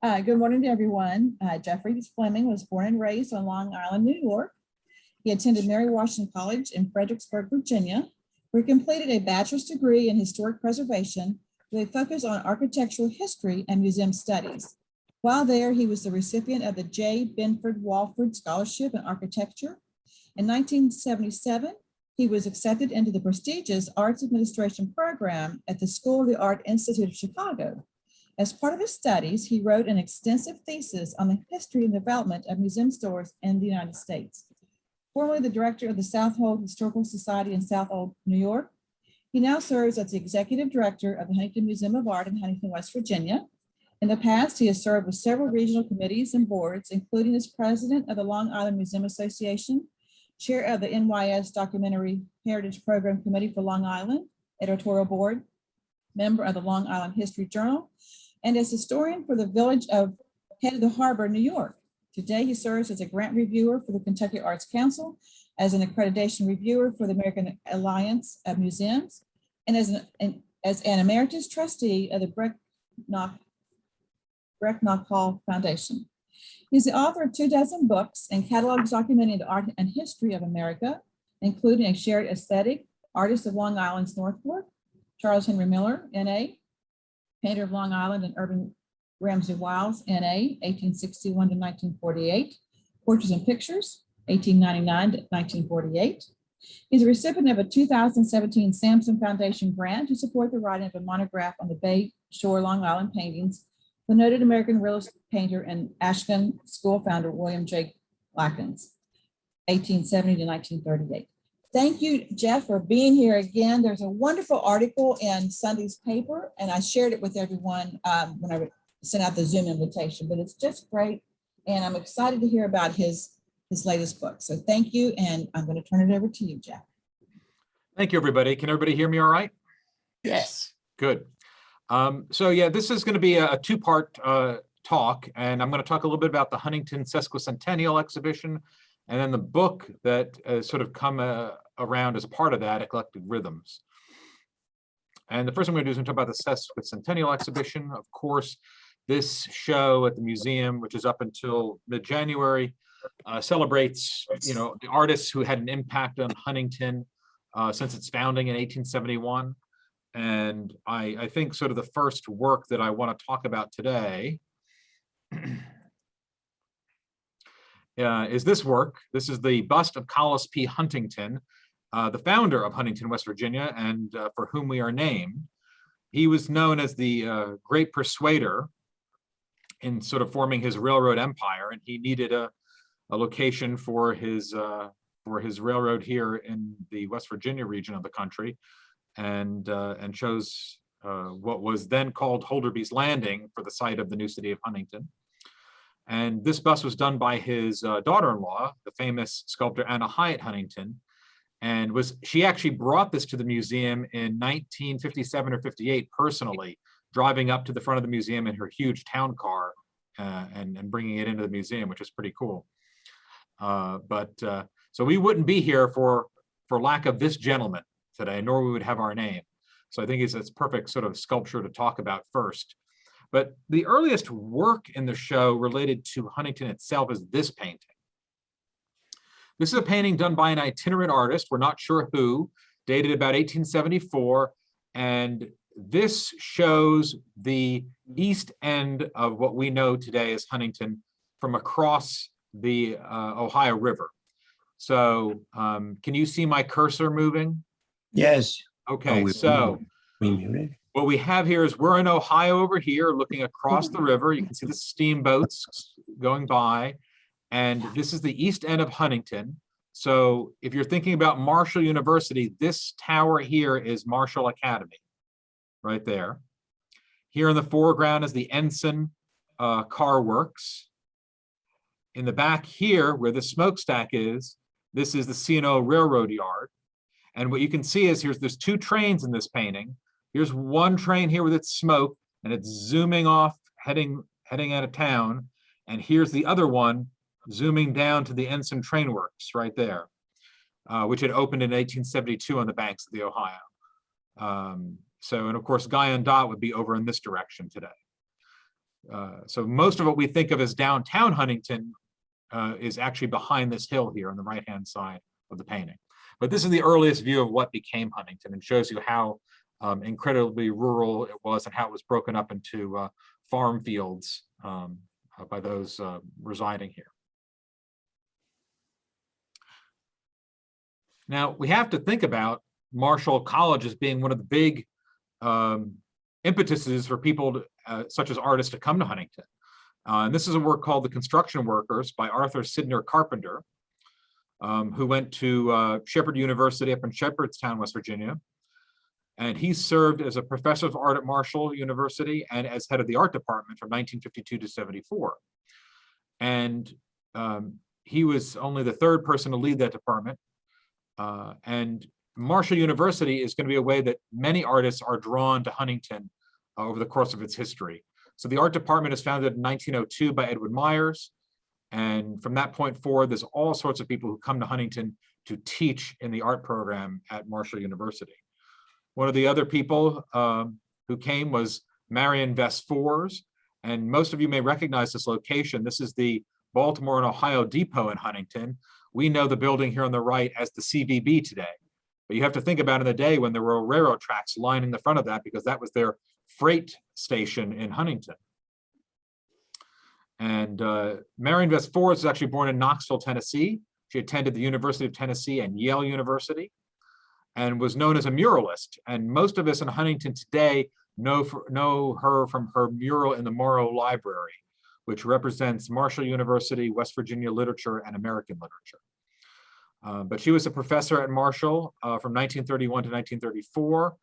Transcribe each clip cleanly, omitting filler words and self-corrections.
Good morning to everyone. Jeffrey Fleming was born and raised on Long Island, New York. He attended Mary Washington College in Fredericksburg, Virginia, where he completed a bachelor's degree in historic preservation with a focus on architectural history and museum studies. While there, he was the recipient of the J. Benford Walford Scholarship in Architecture. In 1977, he was accepted into the prestigious Arts Administration program at the School of the Art Institute of Chicago. As part of his studies, he wrote an extensive thesis on the history and development of museum stores in the United States. Formerly the director of the Southold Historical Society in Southold, New York, he now serves as the executive director of the Huntington Museum of Art in Huntington, West Virginia. In the past, he has served with several regional committees and boards, including as president of the Long Island Museum Association, chair of the NYS Documentary Heritage Program Committee for Long Island, editorial board, member of the Long Island History Journal, and as historian for the village of Head of the Harbor, New York. Today, he serves as a grant reviewer for the Kentucky Arts Council, as an accreditation reviewer for the American Alliance of Museums, and as an emeritus trustee of the Brecknock Hall Foundation. He's the author of 24 books and catalogs documenting the art and history of America, including A Shared Aesthetic, Artists of Long Island's North Fork, Charles Henry Miller, N.A., Painter of Long Island and Urban Ramsey Wiles, N.A., 1861 to 1948, Portraits and Pictures, 1899 to 1948. He's a recipient of a 2017 Sampson Foundation grant to support the writing of a monograph on the Bay Shore Long Island paintings, the noted American realist painter and Ashcan School founder William J. Lackins, 1870 to 1938. Thank you, Geoff, for being here again. There's a wonderful article in Sunday's paper, and I shared it with everyone when I sent out the Zoom invitation, but it's just great. And I'm excited to hear about his latest book. So thank you, and I'm going to turn it over to you, Geoff. Thank you, everybody. Can everybody hear me all right? Yes. Good. So yeah, this is going to be a two-part talk, and I'm going to talk a little bit about the Huntington Sesquicentennial exhibition, and then the book that sort of come around as a part of that, Eclectic Rhythms. And the first thing we're going to do is talk about the Sesquicentennial exhibition. Of course, this show at the museum, which is up until mid-January, celebrates, the artists who had an impact on Huntington since its founding in 1871. And I think sort of the first work that I want to talk about today is this work. This is the bust of Collis P. Huntington, the founder of Huntington, West Virginia, and for whom we are named. He was known as the great persuader in sort of forming his railroad empire, and he needed a location for his railroad here in the West Virginia region of the country, and chose what was then called Holderby's Landing for the site of the new city of Huntington. And this bust was done by his daughter-in-law, the famous sculptor Anna Hyatt Huntington, and she actually brought this to the museum in 1957 or 58 personally, driving up to the front of the museum in her huge town car and bringing it into the museum, which is pretty cool. So we wouldn't be here for lack of this gentleman today, nor we would have our name. So I think it's perfect sort of sculpture to talk about first. But the earliest work in the show related to Huntington itself is this painting. This is a painting done by an itinerant artist, we're not sure who, dated about 1874. And this shows the east end of what we know today as Huntington from across the Ohio River. So can you see my cursor moving? Yes. Okay, so what we have here is we're in Ohio over here looking across the river. You can see the steamboats going by, and this is the east end of Huntington. So if you're thinking about Marshall University, this tower here is Marshall Academy, right there. Here in the foreground is the Ensign Car Works. In the back here, where the smokestack is, this is the C&O Railroad Yard. And what you can see is there's two trains in this painting. Here's one train here with its smoke, and it's zooming off, heading out of town. And here's the other one zooming down to the Ensign Train Works right there, which had opened in 1872 on the banks of the Ohio. And of course, Guy and Dot would be over in this direction today. So most of what we think of as downtown Huntington is actually behind this hill here on the right-hand side of the painting. But this is the earliest view of what became Huntington and shows you how incredibly rural it was and how it was broken up into farm fields by those residing here. Now, we have to think about Marshall College as being one of the big impetuses for people such as artists to come to Huntington. And this is a work called The Construction Workers by Arthur Sidner Carpenter, who went to Shepherd University up in Shepherdstown, West Virginia. And he served as a professor of art at Marshall University and as head of the art department from 1952 to 74. And he was only the third person to lead that department. And Marshall University is going to be a way that many artists are drawn to Huntington over the course of its history. So the art department is founded in 1902 by Edwin Myers. And from that point forward, there's all sorts of people who come to Huntington to teach in the art program at Marshall University. One of the other people who came was Marion Vess Fors. And most of you may recognize this location. This is the Baltimore and Ohio Depot in Huntington. We know the building here on the right as the CVB today. But you have to think about in the day when there were railroad tracks lining the front of that because that was their freight station in Huntington. And Marion Vess Fors was actually born in Knoxville, Tennessee. She attended the University of Tennessee and Yale University and was known as a muralist. And most of us in Huntington today know her from her mural in the Morrow Library, which represents Marshall University, West Virginia literature and American literature. But she was a professor at Marshall from 1931 to 1934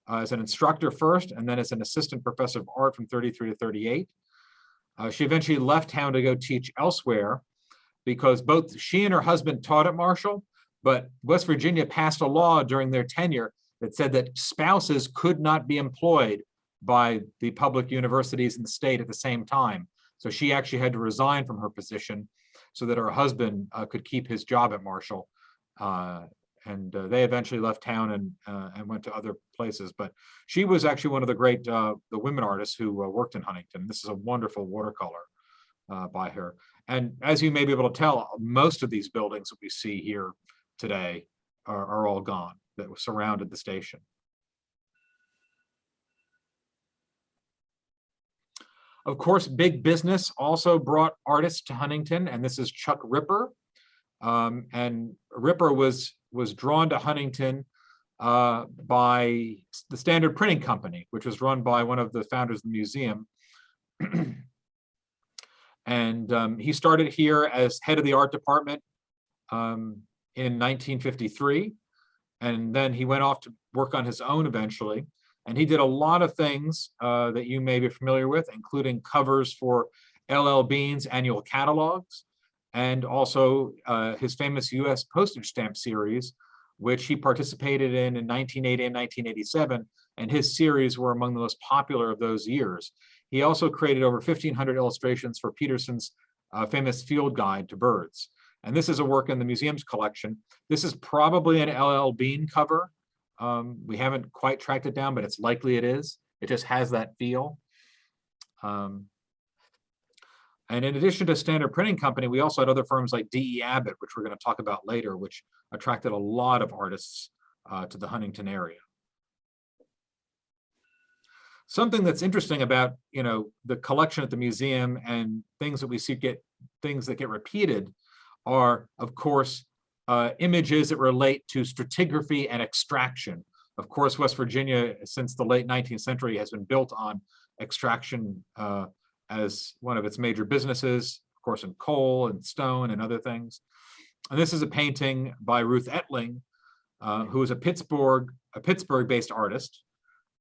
as an instructor first, and then as an assistant professor of art from 33 to 38. She eventually left town to go teach elsewhere because both she and her husband taught at Marshall, but West Virginia passed a law during their tenure that said that spouses could not be employed by the public universities in the state at the same time. So she actually had to resign from her position so that her husband could keep his job at Marshall. And they eventually left town and went to other places. But she was actually one of the great the women artists who worked in Huntington. This is a wonderful watercolor by her. And as you may be able to tell, most of these buildings that we see here today are all gone that surrounded the station. Of course, big business also brought artists to Huntington, and this is Chuck Ripper. And Ripper was drawn to Huntington by the Standard Printing Company, which was run by one of the founders of the museum. And he started here as head of the art department in 1953. And then he went off to work on his own eventually. And he did a lot of things that you may be familiar with, including covers for LL Bean's annual catalogs, and also his famous US postage stamp series, which he participated in 1980 and 1987. And his series were among the most popular of those years. He also created over 1,500 illustrations for Peterson's famous field guide to birds. And this is a work in the museum's collection. This is probably an LL Bean cover. We haven't quite tracked it down, but it's likely it is. It just has that feel. And in addition to Standard Printing Company, we also had other firms like D.E. Abbott, which we're going to talk about later, which attracted a lot of artists to the Huntington area. Something that's interesting about, the collection at the museum and things that we see things that get repeated are, of course, images that relate to stratigraphy and extraction. Of course, West Virginia, since the late 19th century, has been built on extraction as one of its major businesses, of course, in coal and stone and other things. And this is a painting by Ruth Etling, who is a Pittsburgh-based artist.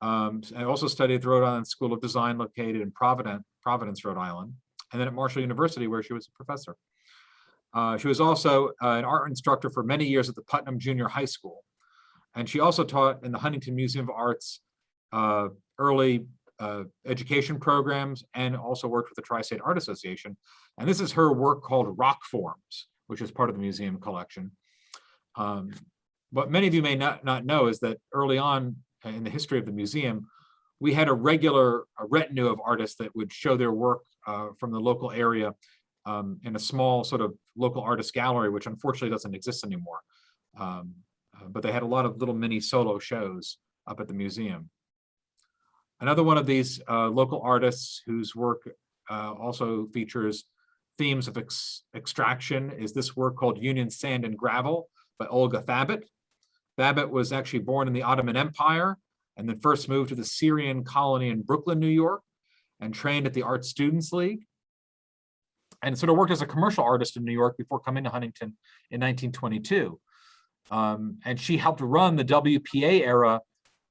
And also studied at the Rhode Island School of Design located in Providence, Rhode Island, and then at Marshall University, where she was a professor. She was also an art instructor for many years at the Putnam Junior High School. And she also taught in the Huntington Museum of Art's early education programs and also worked with the Tri-State Art Association. And this is her work called Rock Forms, which is part of the museum collection. What many of you may not know is that early on in the history of the museum, we had a retinue of artists that would show their work from the local area in a small sort of local artist gallery, which unfortunately doesn't exist anymore. But they had a lot of little mini solo shows up at the museum. Another one of these local artists whose work also features themes of extraction is this work called Union Sand and Gravel by Olga Thabit. Thabit was actually born in the Ottoman Empire and then first moved to the Syrian colony in Brooklyn, New York, and trained at the Art Students League. And sort of worked as a commercial artist in New York before coming to Huntington in 1922. And she helped run the WPA era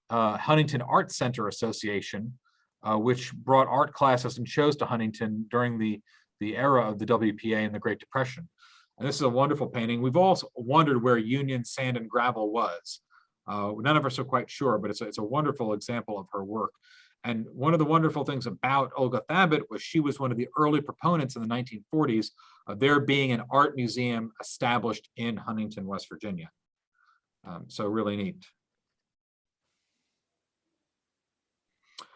Huntington Art Center Association, which brought art classes and shows to Huntington during the era of the WPA and the Great Depression. And this is a wonderful painting. We've also wondered where Union Sand and Gravel was. None of us are quite sure, but it's a wonderful example of her work. And one of the wonderful things about Olga Thabit was she was one of the early proponents in the 1940s of there being an art museum established in Huntington, West Virginia. So really neat.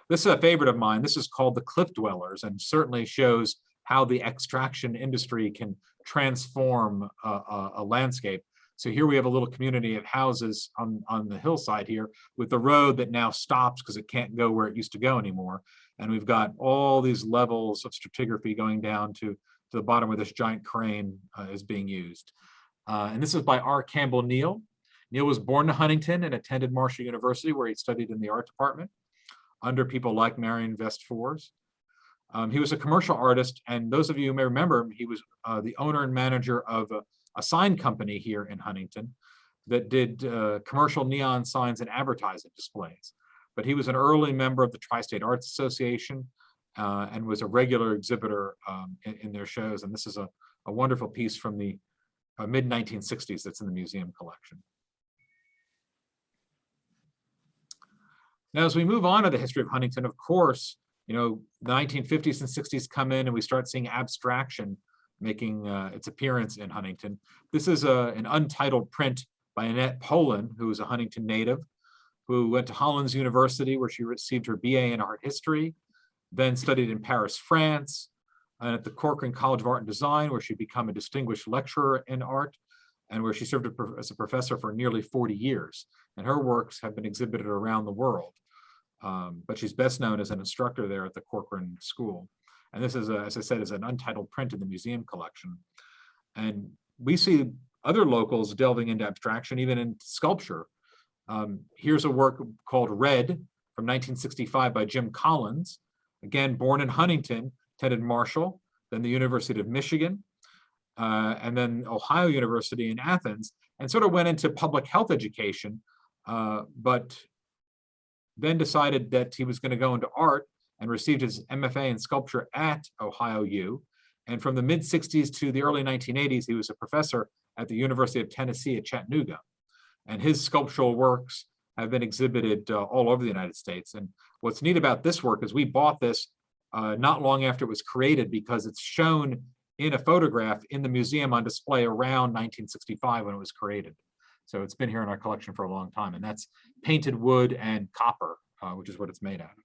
This is a favorite of mine. This is called The Cliff Dwellers, and certainly shows how the extraction industry can transform a landscape. So here we have a little community of houses on the hillside here with the road that now stops because it can't go where it used to go anymore. And we've got all these levels of stratigraphy going down to the bottom where this giant crane is being used. And this is by R. Campbell Neal. Neal was born in Huntington and attended Marshall University, where he studied in the art department under people like Marion Vest Fors. He was a commercial artist, and those of you who may remember, he was the owner and manager of a sign company here in Huntington that did commercial neon signs and advertising displays. But he was an early member of the Tri-State Arts Association and was a regular exhibitor in their shows. And this is a wonderful piece from the mid-1960s that's in the museum collection. Now, as we move on to the history of Huntington, of course, you know, the 1950s and 60s come in and we start seeing abstraction making its appearance in Huntington. This is an untitled print by Annette Poland, who is a Huntington native, who went to Hollins University, where she received her BA in art history, then studied in Paris, France, and at the Corcoran College of Art and Design, where she became a distinguished lecturer in art, and where she served as a professor for nearly 40 years. And her works have been exhibited around the world. But she's best known as an instructor there at the Corcoran School. And this is, as I said, is an untitled print in the museum collection. And we see other locals delving into abstraction, even in sculpture. Here's a work called Red from 1965 by Jim Collins. Again, born in Huntington, attended Marshall, then the University of Michigan, and then Ohio University in Athens, and sort of went into public health education, but then decided that he was going to go into art and received his MFA in sculpture at Ohio U. And from the mid-60s to the early 1980s, he was a professor at the University of Tennessee at Chattanooga. And his sculptural works have been exhibited all over the United States. And what's neat about this work is we bought this not long after it was created, because it's shown in a photograph in the museum on display around 1965 when it was created. So it's been here in our collection for a long time, and that's painted wood and copper, which is what it's made out of.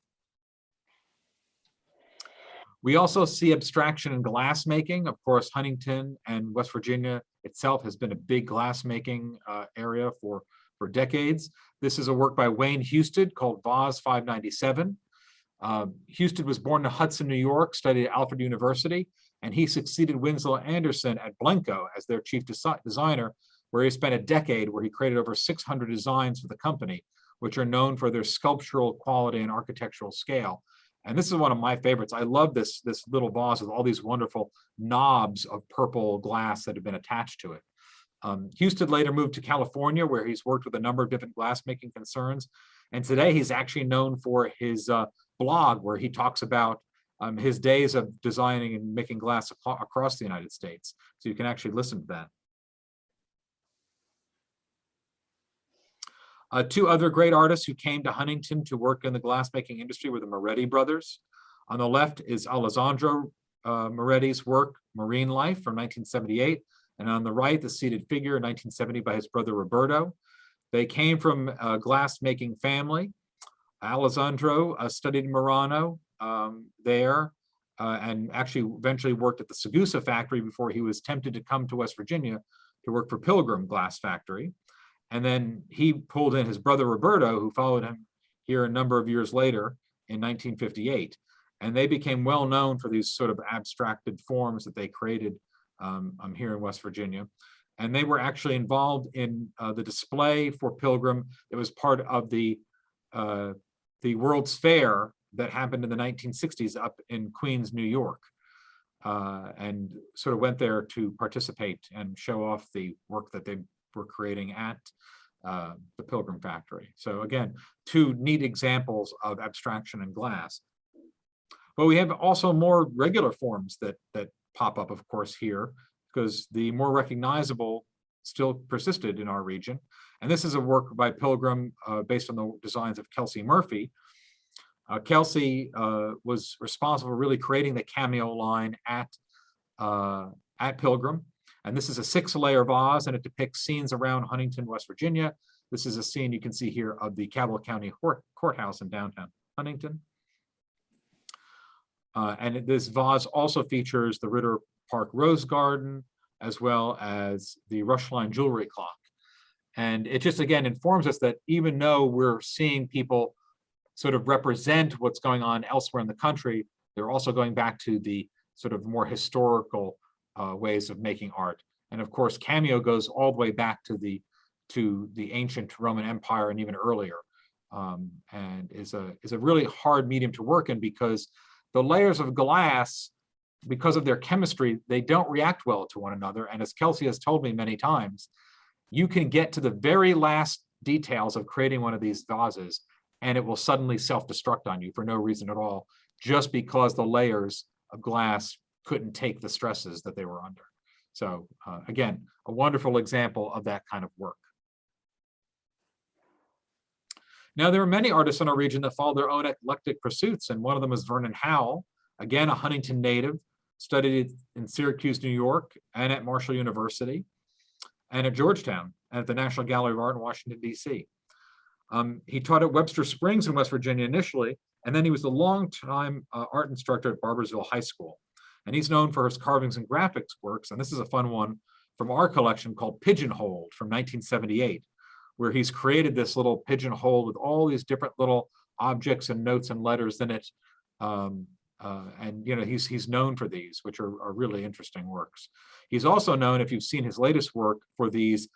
We also see abstraction in glass making. Of course, Huntington and West Virginia itself has been a big glass making area for decades. This is a work by Wayne Husted called Vase 597. Husted was born in Hudson, New York, studied at Alfred University, and he succeeded Winslow Anderson at Blenko as their chief designer, where he spent a decade where he created over 600 designs for the company, which are known for their sculptural quality and architectural scale. And this is one of my favorites. I love this little vase with all these wonderful knobs of purple glass that have been attached to it. Husted later moved to California, where he's worked with a number of different glassmaking concerns. And today he's actually known for his blog, where he talks about his days of designing and making glass across the United States. So you can actually listen to that. Two other great artists who came to Huntington to work in the glassmaking industry were the Moretti brothers. On the left is Alessandro Moretti's work, Marine Life, from 1978. And on the right, the seated figure in 1970 by his brother Roberto. They came from a glassmaking family. Alessandro studied in Murano there, and actually eventually worked at the Sagusa factory before he was tempted to come to West Virginia to work for Pilgrim Glass Factory. And then he pulled in his brother Roberto, who followed him here a number of years later in 1958. And they became well known for these sort of abstracted forms that they created here in West Virginia. And they were actually involved in the display for Pilgrim. It was part of the World's Fair that happened in the 1960s up in Queens, New York, and sort of went there to participate and show off the work that they were creating at the Pilgrim factory. So again, two neat examples of abstraction in glass. But we have also more regular forms that pop up, of course, here, because the more recognizable still persisted in our region. And this is a work by Pilgrim based on the designs of Kelsey Murphy. Kelsey was responsible for really creating the cameo line at Pilgrim. And this is a 6-layer vase, and it depicts scenes around Huntington, West Virginia. This is a scene you can see here of the Cabell County Courthouse in downtown Huntington. And this vase also features the Ritter Park Rose Garden, as well as the Rushline jewelry clock. And it just, again, informs us that even though we're seeing people sort of represent what's going on elsewhere in the country, they're also going back to the sort of more historical ways of making art. And of course, cameo goes all the way back to the ancient Roman Empire and even earlier, and is a really hard medium to work in, because the layers of glass, because of their chemistry, they don't react well to one another. And as Kelsey has told me many times, you can get to the very last details of creating one of these vases, and it will suddenly self-destruct on you for no reason at all, just because the layers of glass couldn't take the stresses that they were under. So again, a wonderful example of that kind of work. Now, there are many artists in our region that follow their own eclectic pursuits, and one of them is Vernon Howell, again, a Huntington native, studied in Syracuse, New York, and at Marshall University, and at Georgetown, and at the National Gallery of Art in Washington, D.C. He taught at Webster Springs in West Virginia initially, and then he was the longtime art instructor at Barboursville High School. And he's known for his carvings and graphics works, and this is a fun one from our collection called Pigeonholed from 1978, where he's created this little pigeonhole with all these different little objects and notes and letters in it. And you know, he's known for these, which are really interesting works. He's also known, if you've seen his latest work, for these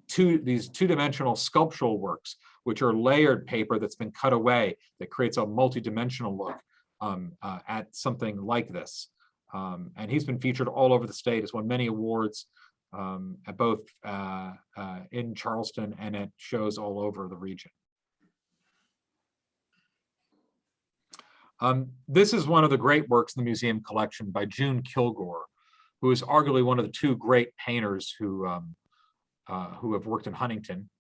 two-dimensional sculptural works, which are layered paper that's been cut away that creates a multi-dimensional look at something like this. And he's been featured all over the state, has won many awards at both in Charleston and at shows all over the region. This is one of the great works in the museum collection by June Kilgore, who is arguably one of the two great painters who have worked in Huntington.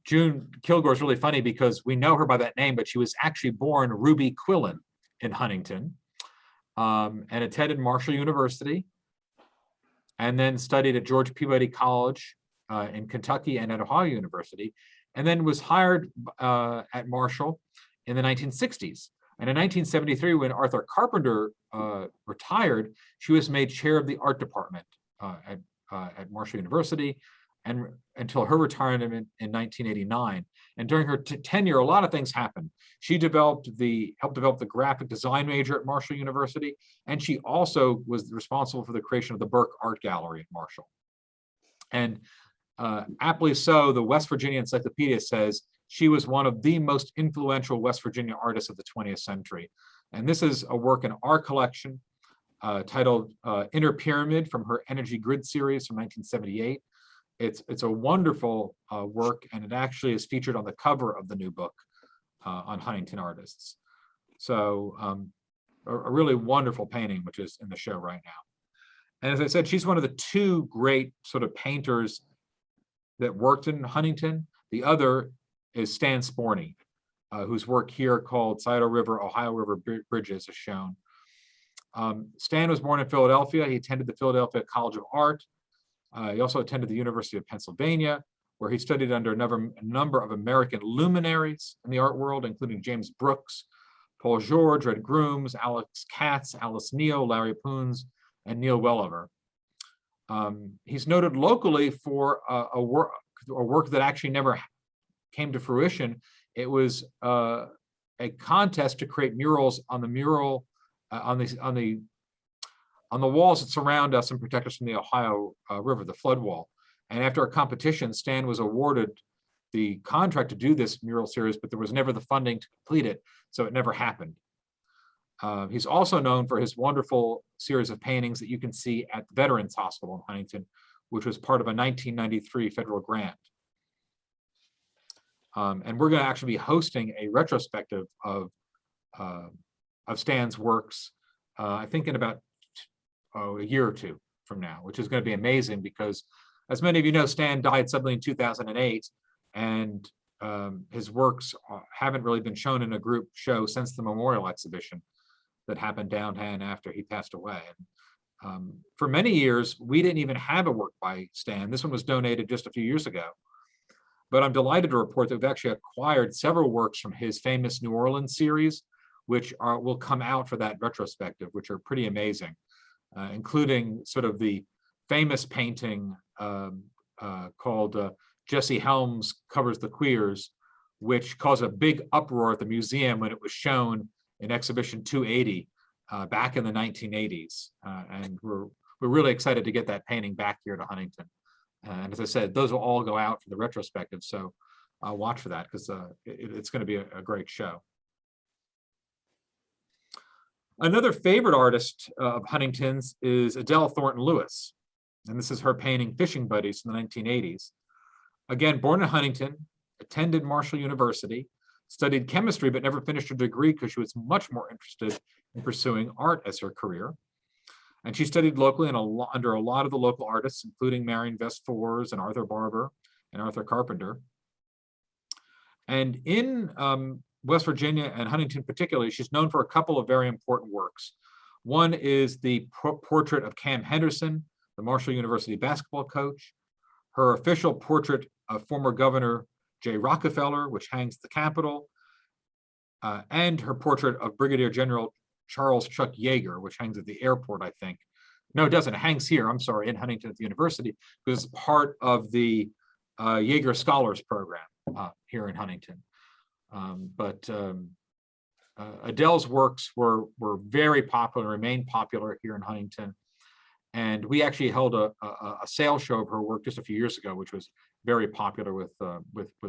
June Kilgore is really funny because we know her by that name, but she was actually born Ruby Quillen in Huntington, and attended Marshall University, and then studied at George Peabody College in Kentucky and at Ohio University, and then was hired at Marshall in the 1960s. And in 1973, when Arthur Carpenter retired, she was made chair of the art department at Marshall University, and until her retirement in 1989. And during her tenure, a lot of things happened. She helped develop the graphic design major at Marshall University, and she also was responsible for the creation of the Burke Art Gallery at Marshall. And aptly so, the West Virginia Encyclopedia says she was one of the most influential West Virginia artists of the 20th century. And this is a work in our collection titled Inner Pyramid from her Energy Grid series from 1978. It's a wonderful work, and it actually is featured on the cover of the new book on Huntington artists. So a really wonderful painting, which is in the show right now. And as I said, she's one of the two great sort of painters that worked in Huntington. The other is Stan Sporny, whose work here called Scioto River, Ohio River Bridges is shown. Stan was born in Philadelphia. He attended the Philadelphia College of Art. He also attended the University of Pennsylvania, where he studied under a number of American luminaries in the art world, including James Brooks, Paul George, Red Grooms, Alex Katz, Alice Neo, Larry Poons, and Neil Welliver. He's noted locally for a work that actually never came to fruition. It was a contest to create murals on the walls that surround us and protect us from the Ohio River, the flood wall. And after a competition, Stan was awarded the contract to do this mural series, but there was never the funding to complete it, so it never happened. He's also known for his wonderful series of paintings that you can see at the Veterans Hospital in Huntington, which was part of a 1993 federal grant. And we're going to actually be hosting a retrospective of Stan's works, I think in about a year or two from now, which is going to be amazing because, as many of you know, Stan died suddenly in 2008, and his works haven't really been shown in a group show since the memorial exhibition that happened downtown after he passed away. And, for many years, we didn't even have a work by Stan. This one was donated just a few years ago. But I'm delighted to report that we've actually acquired several works from his famous New Orleans series, which will come out for that retrospective, which are pretty amazing, including sort of the famous painting called Jesse Helms Covers the Queers, which caused a big uproar at the museum when it was shown in exhibition 280 back in the 1980s. And we're really excited to get that painting back here to Huntington. And as I said, those will all go out for the retrospective. So watch for that because it's going to be a great show. Another favorite artist of Huntington's is Adele Thornton Lewis. And this is her painting Fishing Buddies from the 1980s. Again, born in Huntington, attended Marshall University, studied chemistry, but never finished her degree because she was much more interested in pursuing art as her career. And she studied locally and under a lot of the local artists, including Marion Vestfors and Arthur Barber and Arthur Carpenter. And in West Virginia and Huntington particularly, she's known for a couple of very important works. One is the portrait of Cam Henderson, the Marshall University basketball coach, her official portrait of former Governor Jay Rockefeller, which hangs at the Capitol, and her portrait of Brigadier General Charles Chuck Yeager, which hangs at the airport, I think. No, it doesn't. It hangs here, I'm sorry, in Huntington at the university, because it's part of the Yeager Scholars Program here in Huntington. Adele's works were very popular, remain popular here in Huntington. And we actually held a sale show of her work just a few years ago, which was very popular with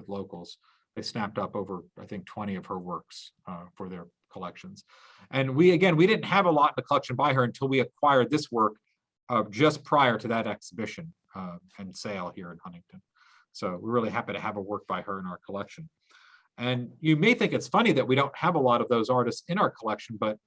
locals. They snapped up over, I think, 20 of her works for their collections. And we didn't have a lot in the collection by her until we acquired this work just prior to that exhibition and sale here in Huntington. So we're really happy to have a work by her in our collection. And you may think it's funny that we don't have a lot of those artists in our collection, but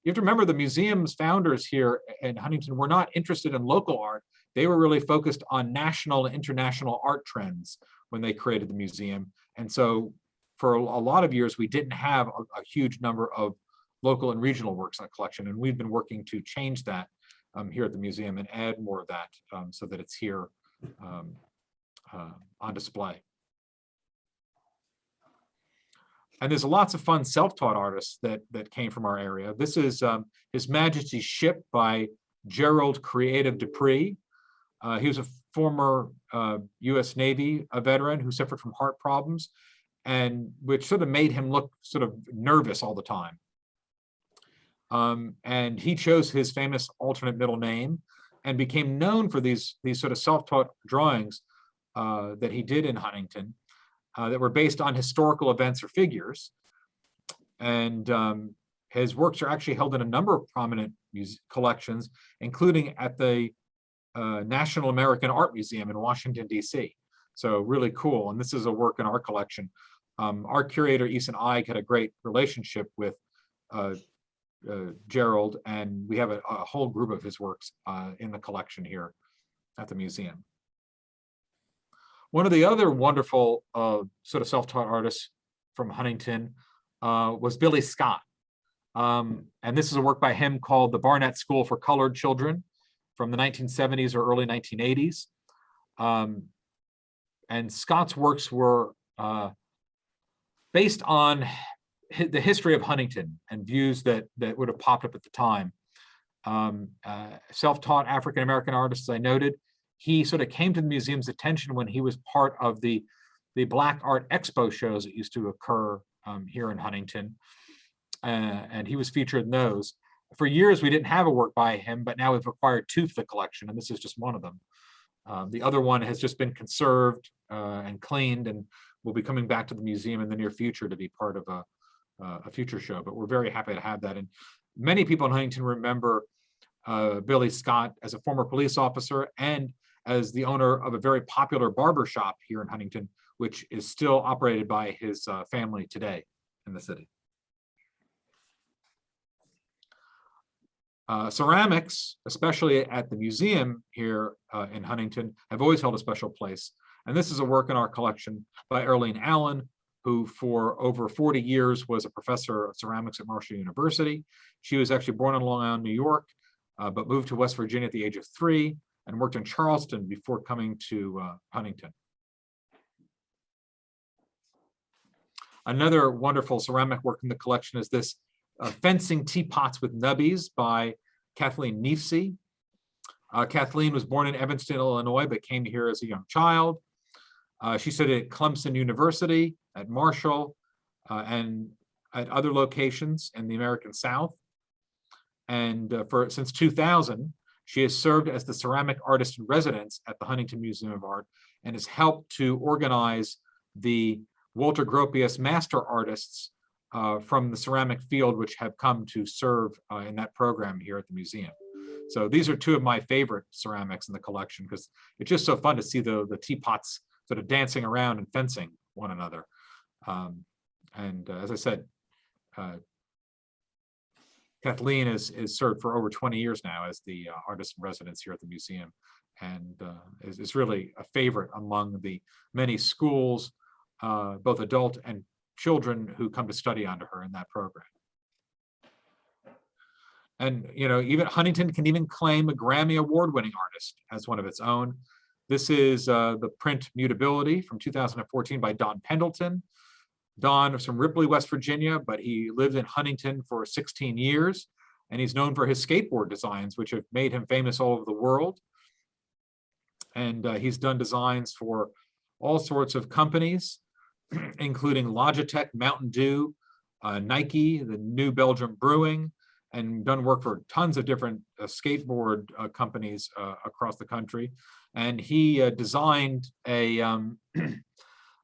you have to remember the museum's founders here in Huntington were not interested in local art. They were really focused on national and international art trends when they created the museum. And so for a lot of years, we didn't have a huge number of local and regional works in the collection. And we've been working to change that here at the museum and add more of that so that it's here on display. And there's lots of fun self-taught artists that came from our area. This is His Majesty's Ship by Gerald Creative Dupree. He was a former US Navy veteran who suffered from heart problems, and which sort of made him look sort of nervous all the time. And he chose his famous alternate middle name and became known for these sort of self-taught drawings that he did in Huntington that were based on historical events or figures. And his works are actually held in a number of prominent collections, including at the National American Art Museum in Washington, D.C. So really cool. And this is a work in our collection. Our curator, Eason Ige, had a great relationship with Gerald, and we have a whole group of his works in the collection here at the museum. One of the other wonderful sort of self-taught artists from Huntington was Billy Scott. And this is a work by him called The Barnett School for Colored Children from the 1970s or early 1980s. And Scott's works were based on the history of Huntington and views that would have popped up at the time. Self-taught African-American artist, as I noted, he sort of came to the museum's attention when he was part of the Black Art Expo shows that used to occur here in Huntington. And he was featured in those. For years, we didn't have a work by him, but now we've acquired two for the collection, and this is just one of them. The other one has just been conserved and cleaned, and will be coming back to the museum in the near future to be part of a future show, but we're very happy to have that. And many people in Huntington remember Billy Scott as a former police officer and as the owner of a very popular barber shop here in Huntington, which is still operated by his family today in the city. Ceramics, especially at the museum here in Huntington, have always held a special place. And this is a work in our collection by Arlene Allen, who for over 40 years was a professor of ceramics at Marshall University. She was actually born in Long Island, New York, but moved to West Virginia at the age of 3 and worked in Charleston before coming to Huntington. Another wonderful ceramic work in the collection is this fencing teapots with nubbies by Kathleen Neefsey. Kathleen was born in Evanston, Illinois, but came here as a young child. She studied at Clemson University, at Marshall, and at other locations in the American South. And since 2000, she has served as the ceramic artist in residence at the Huntington Museum of Art and has helped to organize the Walter Gropius Master Artists from the ceramic field, which have come to serve in that program here at the museum. So these are two of my favorite ceramics in the collection because it's just so fun to see the teapots sort of dancing around and fencing one another. As I said, Kathleen is served for over 20 years now as the artist in residence here at the museum, and is really a favorite among the many schools, both adult and children, who come to study under her in that program. And even Huntington can even claim a Grammy Award-winning artist as one of its own. This is the print Mutability from 2014 by Don Pendleton. Don is from Ripley, West Virginia, but he lived in Huntington for 16 years, and he's known for his skateboard designs, which have made him famous all over the world. And he's done designs for all sorts of companies, including Logitech, Mountain Dew, Nike, the New Belgium Brewing, and done work for tons of different skateboard companies across the country. And he designed an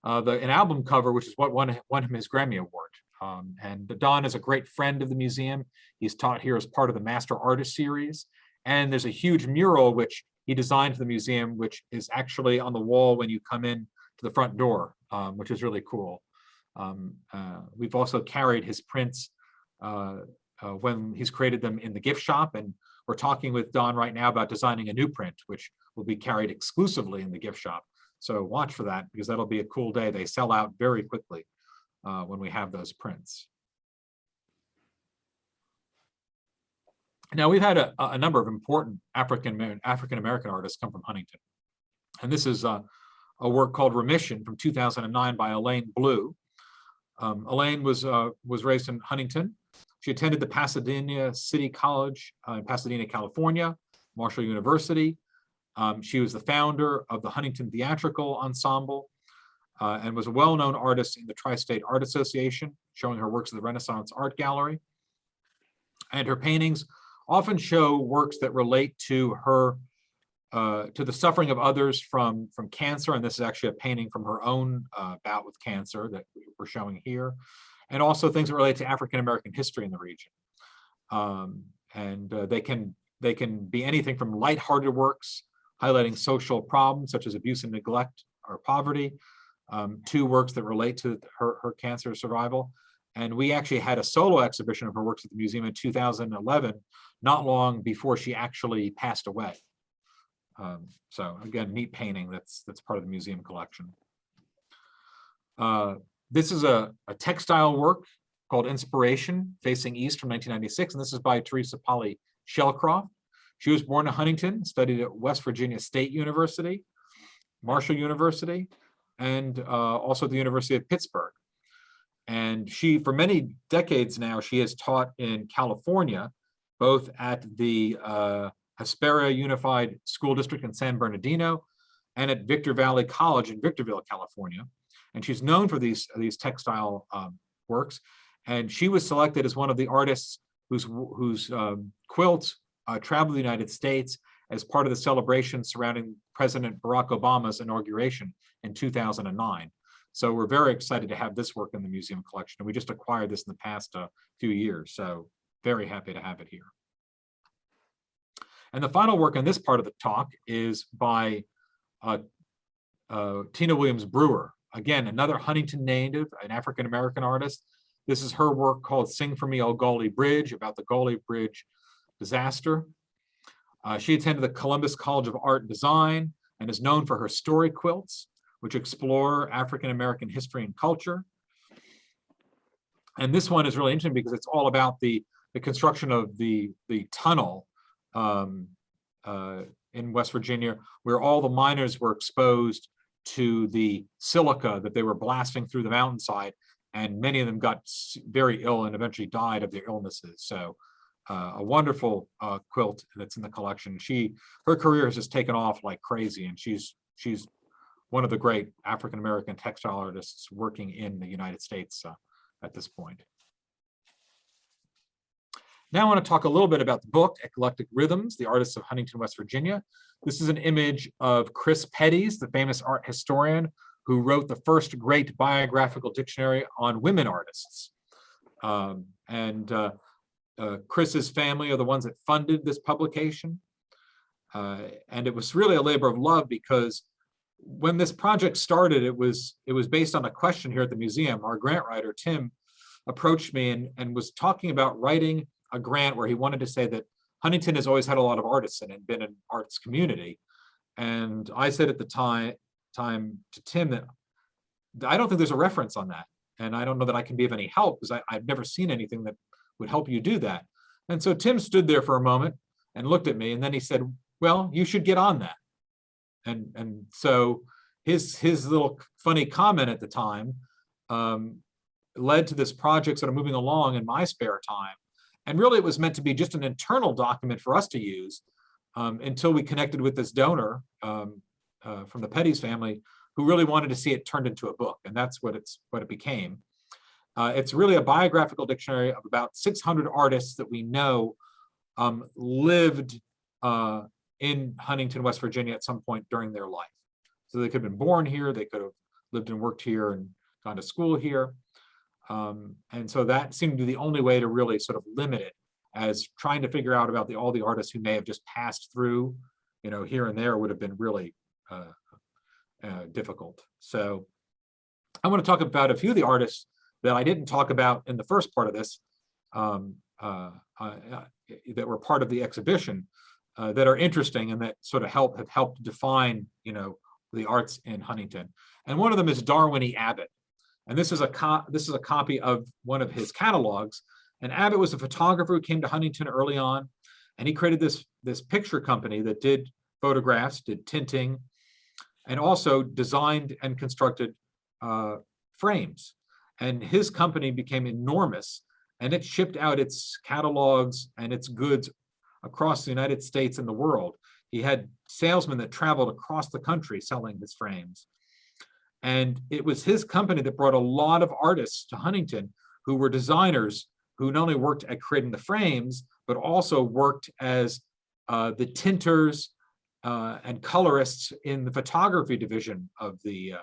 album cover, which is what won him his Grammy Award. And Don is a great friend of the museum. He's taught here as part of the Master Artist Series. And there's a huge mural which he designed for the museum, which is actually on the wall when you come in to the front door, which is really cool. We've also carried his prints when he's created them in the gift shop, and we're talking with Don right now about designing a new print, which will be carried exclusively in the gift shop. So watch for that, because that'll be a cool day. They sell out very quickly when we have those prints. Now, we've had a number of important African-American artists come from Huntington. And this is a work called Remission from 2009 by Elaine Blue. Elaine was raised in Huntington. She attended the Pasadena City College in Pasadena, California, Marshall University. She was the founder of the Huntington Theatrical Ensemble and was a well-known artist in the Tri-State Art Association, showing her works at the Renaissance Art Gallery. And her paintings often show works that relate to her, to the suffering of others from cancer. And this is actually a painting from her own bout with cancer that we're showing here. And also things that relate to African-American history in the region. They can be anything from lighthearted works highlighting social problems such as abuse and neglect or poverty, to works that relate to her cancer survival. And we actually had a solo exhibition of her works at the museum in 2011, not long before she actually passed away. So again, neat painting that's part of the museum collection. This is a textile work called Inspiration, Facing East from 1996, and this is by Teresa Polly Shellcroft. She was born in Huntington, studied at West Virginia State University, Marshall University, and also at the University of Pittsburgh. And she, for many decades now, she has taught in California, both at the Hesperia Unified School District in San Bernardino and at Victor Valley College in Victorville, California. And she's known for these textile works. And she was selected as one of the artists whose quilts traveled the United States as part of the celebration surrounding President Barack Obama's inauguration in 2009. So we're very excited to have this work in the museum collection. And we just acquired this in the past few years. So very happy to have it here. And the final work in this part of the talk is by Tina Williams Brewer. Again, another Huntington native, an African-American artist. This is her work called Sing for Me, O Gauley Bridge, about the Gauley Bridge disaster. She attended the Columbus College of Art and Design and is known for her story quilts, which explore African-American history and culture. And this one is really interesting because it's all about the construction of the tunnel in West Virginia, where all the miners were exposed to the silica that they were blasting through the mountainside, and many of them got very ill and eventually died of their illnesses. So a wonderful quilt that's in the collection. Her career has just taken off like crazy, and she's one of the great African-American textile artists working in the United States at this point. Now I want to talk a little bit about the book, Eclectic Rhythms, the Artists of Huntington, West Virginia. This is an image of Chris Petty's, the famous art historian who wrote the first great biographical dictionary on women artists. Chris's family are the ones that funded this publication. And it was really a labor of love because when this project started, it was based on a question here at the museum. Our grant writer, Tim, approached me and was talking about writing a grant where he wanted to say that Huntington has always had a lot of artists in it and been an arts community. And I said at the time to Tim that I don't think there's a reference on that. And I don't know that I can be of any help because I've never seen anything that would help you do that. And so Tim stood there for a moment and looked at me, and then he said, well, you should get on that. And so his little funny comment at the time led to this project sort of moving along in my spare time. And really it was meant to be just an internal document for us to use until we connected with this donor from the Petty's family who really wanted to see it turned into a book. And that's what it became. It's really a biographical dictionary of about 600 artists that we know lived in Huntington, West Virginia at some point during their life. So they could have been born here, they could have lived and worked here and gone to school here. And so that seemed to be the only way to really sort of limit it, as trying to figure out about all the artists who may have just passed through, here and there would have been really difficult. So I want to talk about a few of the artists that I didn't talk about in the first part of this that were part of the exhibition that are interesting and that sort of have helped define, the arts in Huntington. And one of them is Darwin E. Abbott. And this is a copy of one of his catalogs. And Abbott was a photographer who came to Huntington early on, and he created this picture company that did photographs, did tinting, and also designed and constructed frames. And his company became enormous, and it shipped out its catalogs and its goods across the United States and the world. He had salesmen that traveled across the country selling his frames. And it was his company that brought a lot of artists to Huntington who were designers who not only worked at creating the frames, but also worked as the tinters and colorists in the photography division of the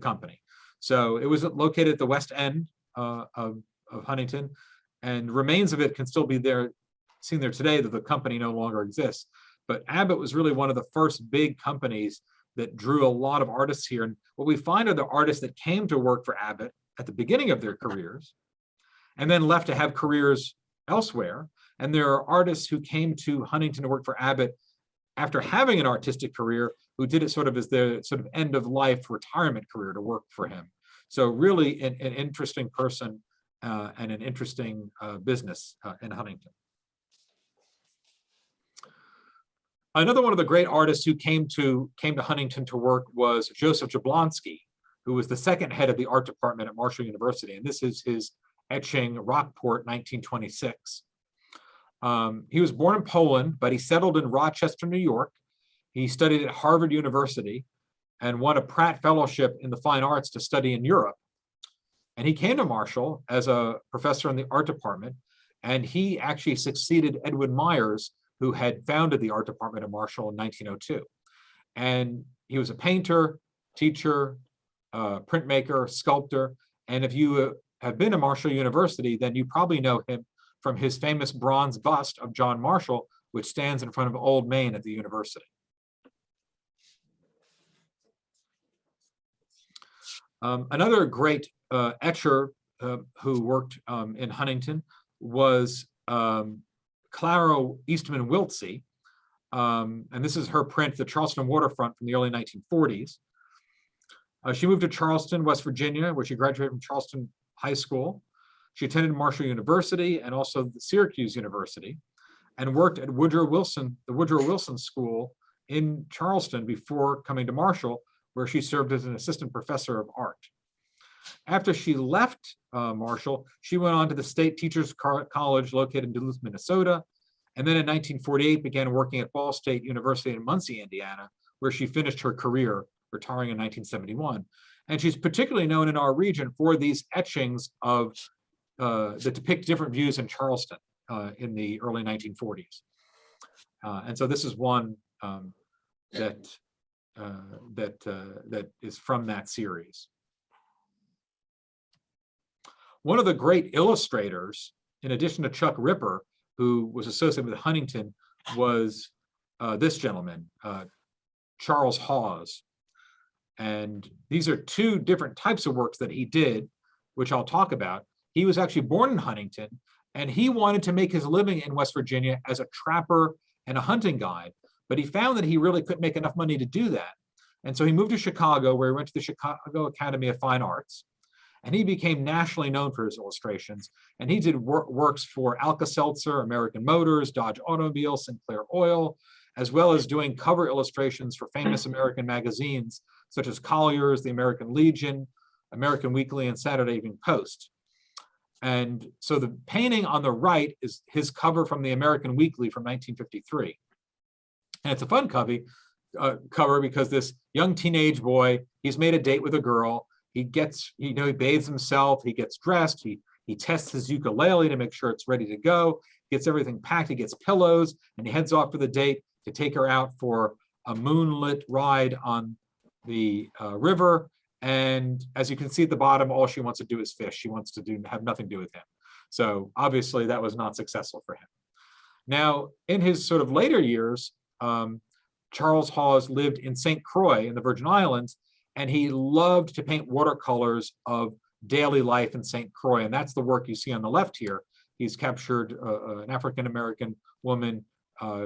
company. So it was located at the west end of Huntington, and remains of it can still be seen there today, that the company no longer exists. But Abbott was really one of the first big companies that drew a lot of artists here. And what we find are the artists that came to work for Abbott at the beginning of their careers and then left to have careers elsewhere. And there are artists who came to Huntington to work for Abbott after having an artistic career who did it sort of as their sort of end of life retirement career to work for him. So really an interesting person and an interesting business in Huntington. Another one of the great artists who came to Huntington to work was Joseph Jablonski, who was the second head of the art department at Marshall University. And this is his etching, Rockport, 1926. He was born in Poland, but he settled in Rochester, New York. He studied at Harvard University and won a Pratt Fellowship in the Fine Arts to study in Europe. And he came to Marshall as a professor in the art department, and he actually succeeded Edwin Myers, who had founded the art department at Marshall in 1902. And he was a painter, teacher, printmaker, sculptor. And if you have been to Marshall University, then you probably know him from his famous bronze bust of John Marshall, which stands in front of Old Main at the university. Another great etcher who worked in Huntington was Clara Eastman Wiltsey. And this is her print, The Charleston Waterfront, from the early 1940s. She moved to Charleston, West Virginia, where she graduated from Charleston High School. She attended Marshall University and also the Syracuse University, and worked at the Woodrow Wilson School in Charleston before coming to Marshall, where she served as an assistant professor of art. After she left Marshall, she went on to the State Teachers College located in Duluth, Minnesota, and then in 1948 began working at Ball State University in Muncie, Indiana, where she finished her career, retiring in 1971. And she's particularly known in our region for these etchings of that depict different views in Charleston in the early 1940s. And so this is one that is from that series. One of the great illustrators, in addition to Chuck Ripper, who was associated with Huntington, was this gentleman, Charles Hawes. And these are two different types of works that he did, which I'll talk about. He was actually born in Huntington, and he wanted to make his living in West Virginia as a trapper and a hunting guide, but he found that he really couldn't make enough money to do that. And so he moved to Chicago, where he went to the Chicago Academy of Fine Arts, and he became nationally known for his illustrations. And he did works for Alka-Seltzer, American Motors, Dodge Automobile, Sinclair Oil, as well as doing cover illustrations for famous American magazines, such as Collier's, the American Legion, American Weekly, and Saturday Evening Post. And so the painting on the right is his cover from the American Weekly from 1953. And it's a fun cover because this young teenage boy, he's made a date with a girl. He gets, he bathes himself, he gets dressed, he tests his ukulele to make sure it's ready to go, gets everything packed, he gets pillows, and he heads off for the date to take her out for a moonlit ride on the river. And as you can see at the bottom, all she wants to do is fish. She wants to have nothing to do with him. So obviously that was not successful for him. Now, in his sort of later years, Charles Hawes lived in St. Croix in the Virgin Islands, and he loved to paint watercolors of daily life in St. Croix. And that's the work you see on the left here. He's captured an African-American woman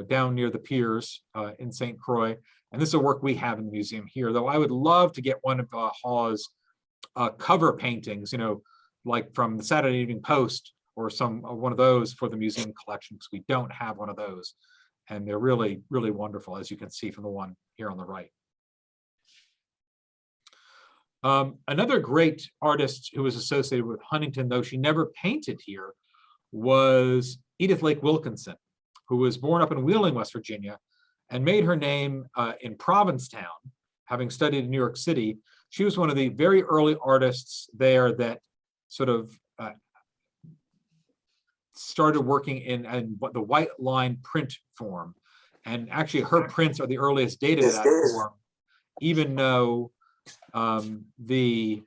down near the piers in St. Croix. And this is a work we have in the museum here, though I would love to get one of Hawes' cover paintings, like from the Saturday Evening Post or one of those for the museum collection, because we don't have one of those. And they're really, really wonderful, as you can see from the one here on the right. Another great artist who was associated with Huntington, though she never painted here, was Edith Lake Wilkinson, who was born up in Wheeling, West Virginia, and made her name in Provincetown, having studied in New York City. She was one of the very early artists there that sort of started working in the white line print form. And actually her prints are the earliest dated to that form, even though it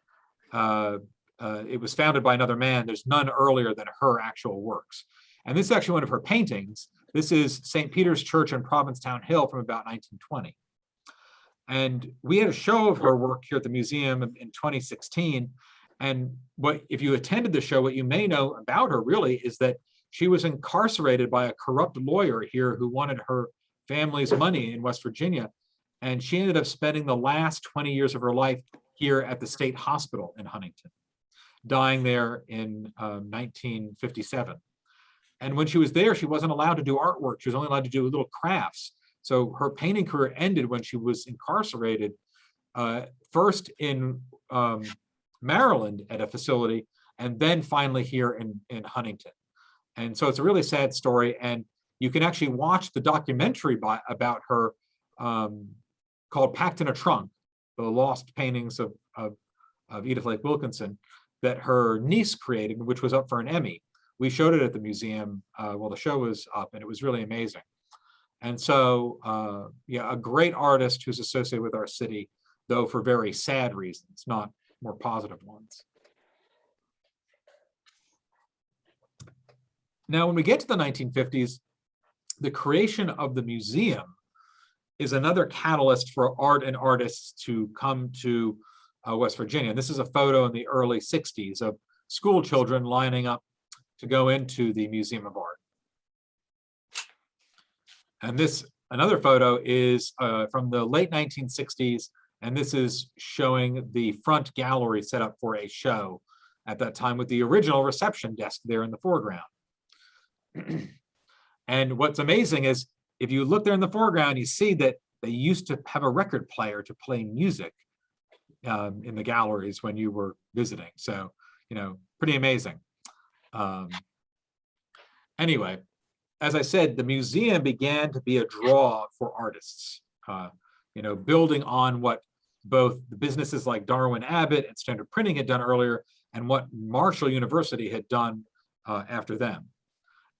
was founded by another man. There's none earlier than her actual works. And this is actually one of her paintings. This is St. Peter's Church on Provincetown Hill from about 1920. And we had a show of her work here at the museum in 2016. And if you attended the show, what you may know about her really is that she was incarcerated by a corrupt lawyer here who wanted her family's money in West Virginia. And she ended up spending the last 20 years of her life here at the state hospital in Huntington, dying there in 1957. And when she was there, she wasn't allowed to do artwork. She was only allowed to do little crafts. So her painting career ended when she was incarcerated for first in Maryland at a facility, and then finally here in Huntington. And so it's a really sad story. And you can actually watch the documentary about her called Packed in a Trunk, the lost paintings of Edith Lake Wilkinson that her niece created, which was up for an Emmy. We showed it at the museum while the show was up, and it was really amazing. And so, yeah, a great artist who's associated with our city, though for very sad reasons, not more positive ones. Now, when we get to the 1950s, the creation of the museum is another catalyst for art and artists to come to West Virginia. And this is a photo in the early 60s of school children lining up to go into the Museum of Art. And this, another photo is from the late 1960s, and this is showing the front gallery set up for a show at that time with the original reception desk there in the foreground. And what's amazing is if you look there in the foreground, you see that they used to have a record player to play music in the galleries when you were visiting. So, you know, pretty amazing. Anyway, as I said, the museum began to be a draw for artists, you know, building on what both the businesses like Darwin Abbott and Standard Printing had done earlier and what Marshall University had done after them.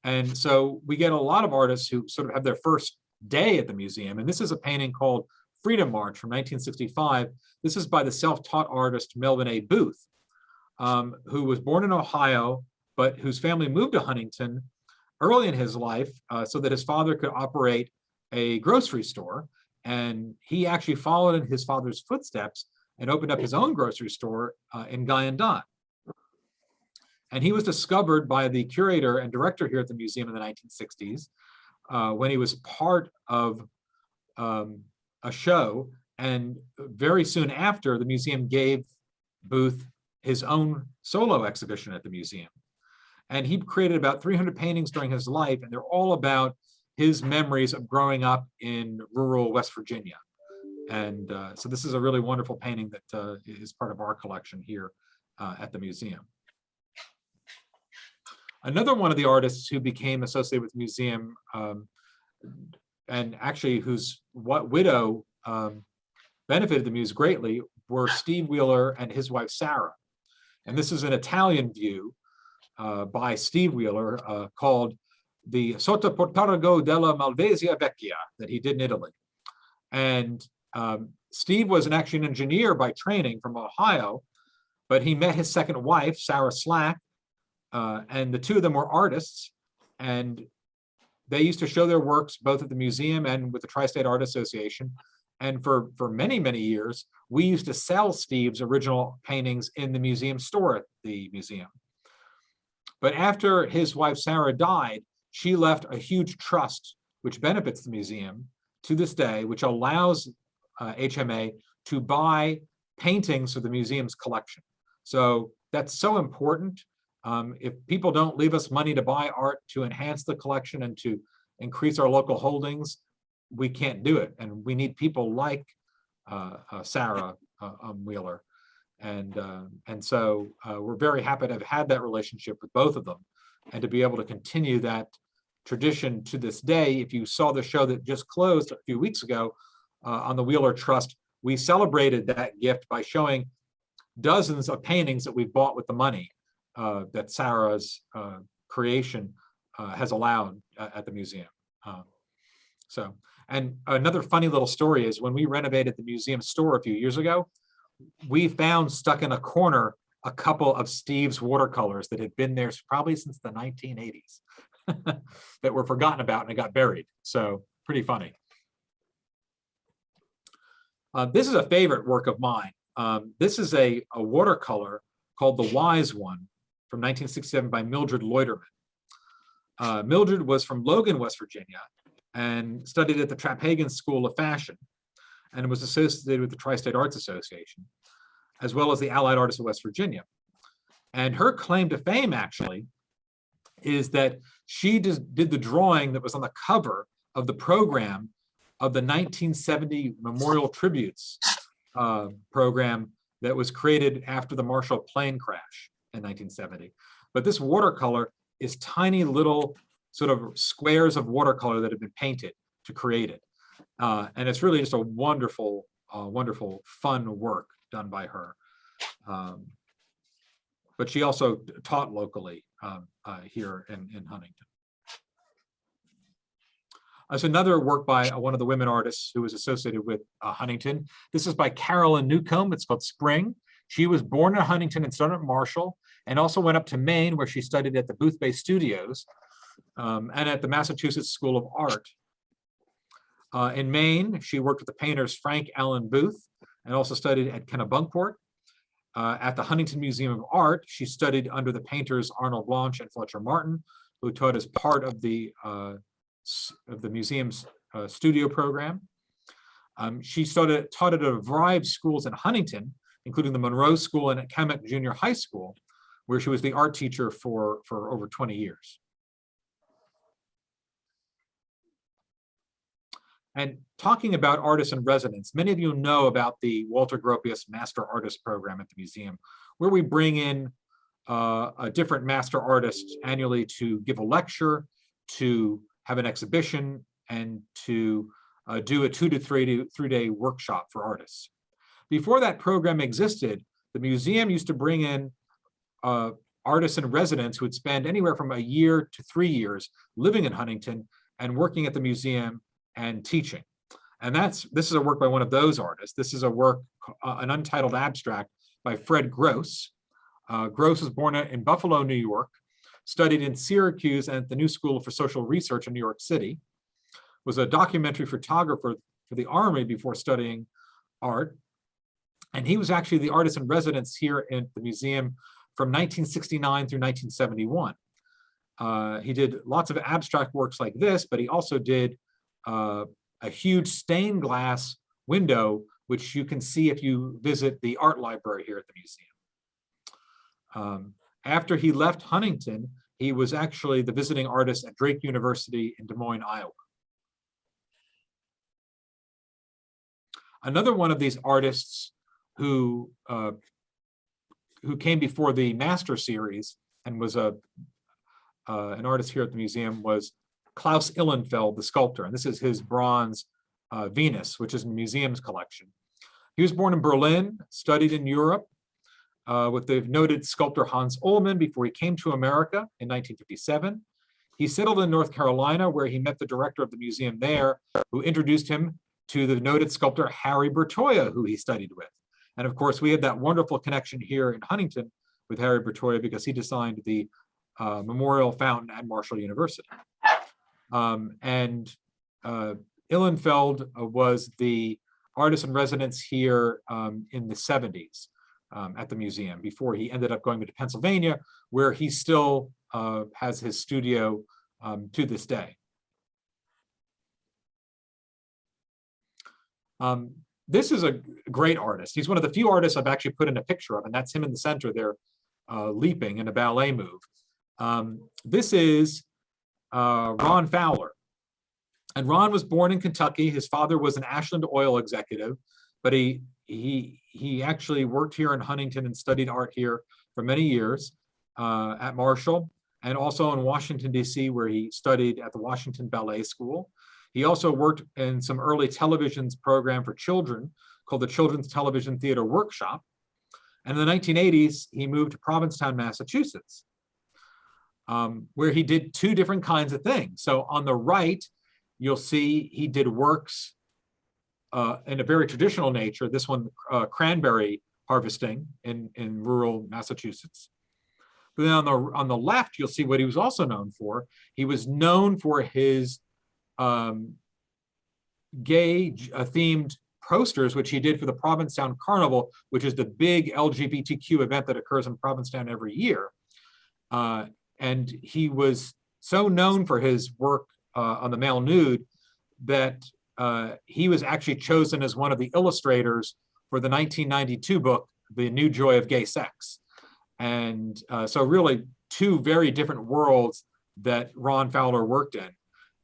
And so we get a lot of artists who sort of have their first day at the museum. And this is a painting called Freedom March from 1965. This is by the self-taught artist Melvin A. Booth, who was born in Ohio, but whose family moved to Huntington early in his life so that his father could operate a grocery store. And he actually followed in his father's footsteps and opened up his own grocery store in Guyandotte. And he was discovered by the curator and director here at the museum in the 1960s when he was part of a show. And very soon after, the museum gave Booth his own solo exhibition at the museum. And he created about 300 paintings during his life, and they're all about his memories of growing up in rural West Virginia. And so this is a really wonderful painting that is part of our collection here at the museum. Another one of the artists who became associated with the museum and actually whose widow benefited the muse greatly were Steve Wheeler and his wife, Sarah. And this is an Italian view by Steve Wheeler called the Sottoportago della Malvasia Vecchia that he did in Italy. And Steve was actually an engineer by training from Ohio, but he met his second wife, Sarah Slack, and the two of them were artists, and they used to show their works both at the museum and with the Tri-State Art Association. And for many, many years, we used to sell Steve's original paintings in the museum store at the museum. But after his wife, Sarah, died, she left a huge trust, which benefits the museum to this day, which allows HMA to buy paintings for the museum's collection. So that's so important. If people don't leave us money to buy art to enhance the collection and to increase our local holdings, we can't do it. And we need people like Sarah Wheeler. And so we're very happy to have had that relationship with both of them and to be able to continue that tradition to this day. If you saw the show that just closed a few weeks ago on the Wheeler Trust, we celebrated that gift by showing dozens of paintings that we've bought with the money that Sarah's creation has allowed at the museum. And another funny little story is when we renovated the museum store a few years ago, we found stuck in a corner a couple of Steve's watercolors that had been there probably since the 1980s that were forgotten about and it got buried. So pretty funny. This is a favorite work of mine. This is a watercolor called The Wise One from 1967 by Mildred Loiterman. Mildred was from Logan, West Virginia, and studied at the Trapegan School of Fashion and was associated with the Tri-State Arts Association, as well as the Allied Artists of West Virginia. And her claim to fame, actually, is that she did the drawing that was on the cover of the program of the 1970 memorial tributes program that was created after the Marshall plane crash in 1970. But this watercolor is tiny little sort of squares of watercolor that have been painted to create it. And it's really just a wonderful, wonderful, fun work done by her. But she also taught locally here in Huntington. There's another work by one of the women artists who was associated with Huntington. This is by Carolyn Newcomb. It's called Spring. She was born in Huntington and studied at Marshall, and also went up to Maine, where she studied at the Booth Bay Studios and at the Massachusetts School of Art. In Maine, she worked with the painters Frank Allen Booth and also studied at Kennebunkport. At the Huntington Museum of Art, she studied under the painters Arnold Blanche and Fletcher Martin, who taught as part of the museum's studio program. She taught at a variety of schools in Huntington, including the Monroe School and at Kamek Junior High School, where she was the art teacher for over 20 years. And talking about artists in residence, many of you know about the Walter Gropius Master Artist Program at the museum, where we bring in a different master artist annually to give a lecture, to have an exhibition, and to do a 2 to 3 day workshop for artists. Before that program existed, the museum used to bring in artists in residence who would spend anywhere from a year to 3 years living in Huntington and working at the museum and teaching. And this is a work by one of those artists. This is a work, an untitled abstract by Fred Gross. Gross was born in Buffalo, New York, studied in Syracuse and at the New School for Social Research in New York City, was a documentary photographer for the Army before studying art. And he was actually the artist in residence here at the museum from 1969 through 1971. He did lots of abstract works like this, but he also did a huge stained glass window, which you can see if you visit the art library here at the museum. After he left Huntington, he was actually the visiting artist at Drake University in Des Moines, Iowa. Another one of these artists who came before the Master Series and was an artist here at the museum was Klaus Ihlenfeld, the sculptor. And this is his bronze Venus, which is in the museum's collection. He was born in Berlin, studied in Europe with the noted sculptor Hans Ullmann before he came to America in 1957. He settled in North Carolina, where he met the director of the museum there, who introduced him to the noted sculptor Harry Bertoia, who he studied with. And of course, we had that wonderful connection here in Huntington with Harry Bertoia because he designed the memorial fountain at Marshall University. Ihlenfeld was the artist in residence here in the 70s at the museum before he ended up going to Pennsylvania, where he still has his studio to this day. This is a great artist. He's one of the few artists I've actually put in a picture of, and that's him in the center there leaping in a ballet move. This is Ron Fowler. And Ron was born in Kentucky. His father was an Ashland oil executive, but he actually worked here in Huntington and studied art here for many years at Marshall and also in Washington, D.C., where he studied at the Washington Ballet School. He also worked in some early television's program for children called the Children's Television Theater Workshop. And in the 1980s, he moved to Provincetown, Massachusetts, where he did two different kinds of things. So on the right, you'll see he did works in a very traditional nature. This one, cranberry harvesting in rural Massachusetts. But then on the left, you'll see what he was also known for. He was known for his gay themed posters, which he did for the Provincetown Carnival, which is the big LGBTQ event that occurs in Provincetown every year. And he was so known for his work on the male nude that he was actually chosen as one of the illustrators for the 1992 book, The New Joy of Gay Sex. And so really two very different worlds that Ron Fowler worked in.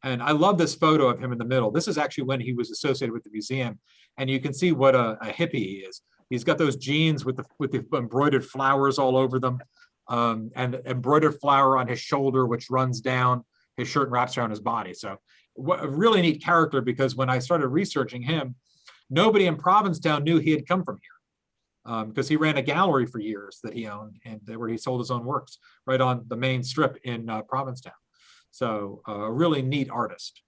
And I love this photo of him in the middle. This is actually when he was associated with the museum. And you can see what a hippie he is. He's got those jeans with the embroidered flowers all over them, and embroidered flower on his shoulder, which runs down his shirt and wraps around his body. So a really neat character, because when I started researching him, nobody in Provincetown knew he had come from here, because he ran a gallery for years that he owned, and where he sold his own works right on the main strip in Provincetown. So a really neat artist.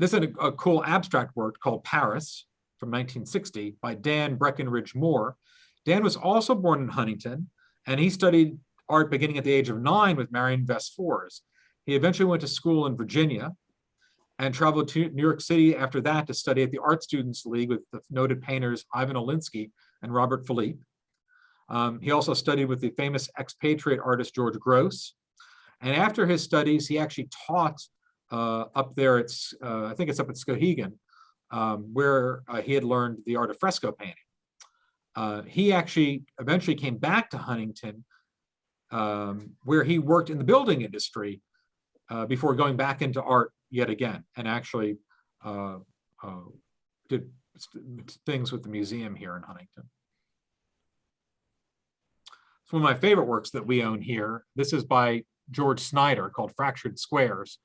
This is a cool abstract work called Paris from 1960 by Dan Breckenridge Moore. Dan was also born in Huntington, and he studied art beginning at the age of 9 with Marion Vest Fors. He eventually went to school in Virginia and traveled to New York City after that to study at the Art Students League with the noted painters Ivan Olinsky and Robert Philippe. He also studied with the famous expatriate artist George Gross. And after his studies, he actually taught up there at, I think it's up at Skowhegan, where he had learned the art of fresco painting. He actually eventually came back to Huntington, where he worked in the building industry before going back into art yet again, and actually did things with the museum here in Huntington. It's one of my favorite works that we own here. This is by George Snyder, called Fractured Squares.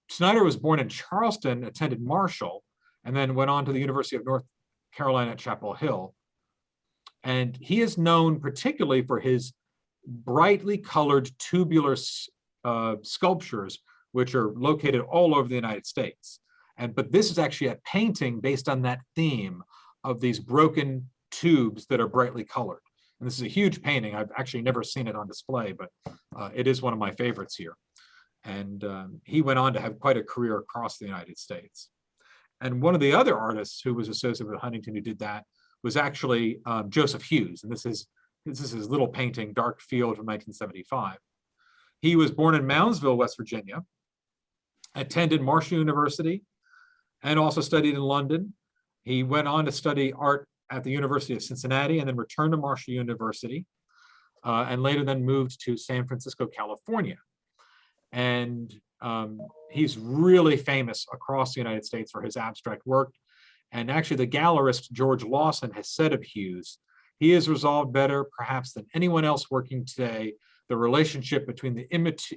Snyder was born in Charleston, attended Marshall, and then went on to the University of North Carolina at Chapel Hill. And he is known particularly for his brightly colored tubular sculptures, which are located all over the United States. But this is actually a painting based on that theme of these broken tubes that are brightly colored. And this is a huge painting. I've actually never seen it on display, but it is one of my favorites here. And he went on to have quite a career across the United States. And one of the other artists who was associated with Huntington who did that was actually Joseph Hughes. And this is his little painting, Dark Field, from 1975. He was born in Moundsville, West Virginia, attended Marshall University, and also studied in London. He went on to study art at the University of Cincinnati, and then returned to Marshall University, and later then moved to San Francisco, California. And he's really famous across the United States for his abstract work. And actually, the gallerist George Lawson has said of Hughes, he has resolved better, perhaps, than anyone else working today, the relationship between the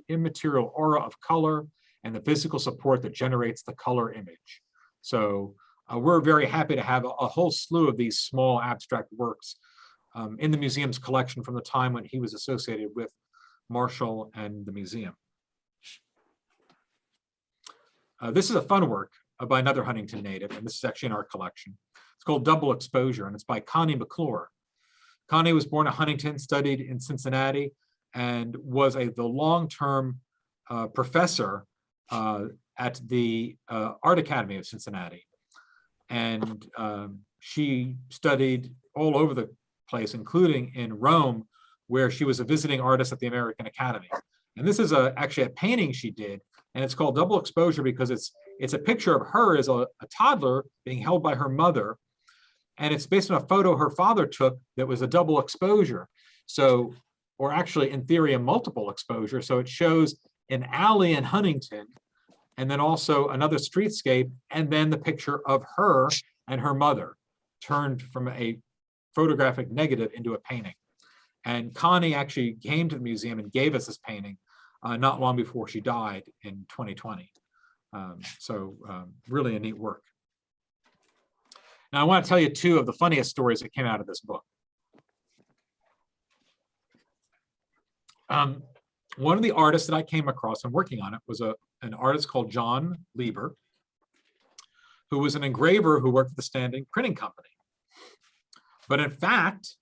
immaterial aura of color and the physical support that generates the color image. So we're very happy to have a whole slew of these small abstract works in the museum's collection from the time when he was associated with Marshall and the museum. This is a fun work by another Huntington native, and this is actually in our collection. It's called Double Exposure, and it's by Connie McClure. Connie was born in Huntington, studied in Cincinnati, and was the long-term professor at the Art Academy of Cincinnati. And she studied all over the place, including in Rome, where she was a visiting artist at the American Academy. And this is actually a painting she did, and it's called Double Exposure because it's a picture of her as a toddler being held by her mother, and it's based on a photo her father took that was a double exposure. So, or actually in theory, a multiple exposure. So it shows an alley in Huntington, and then also another streetscape, and then the picture of her and her mother turned from a photographic negative into a painting. And Connie actually came to the museum and gave us this painting not long before she died in 2020. Really a neat work. Now I want to tell you two of the funniest stories that came out of this book. One of the artists that I came across and working on it was an artist called John Lieber, who was an engraver who worked for the Standing Printing Company. But in fact,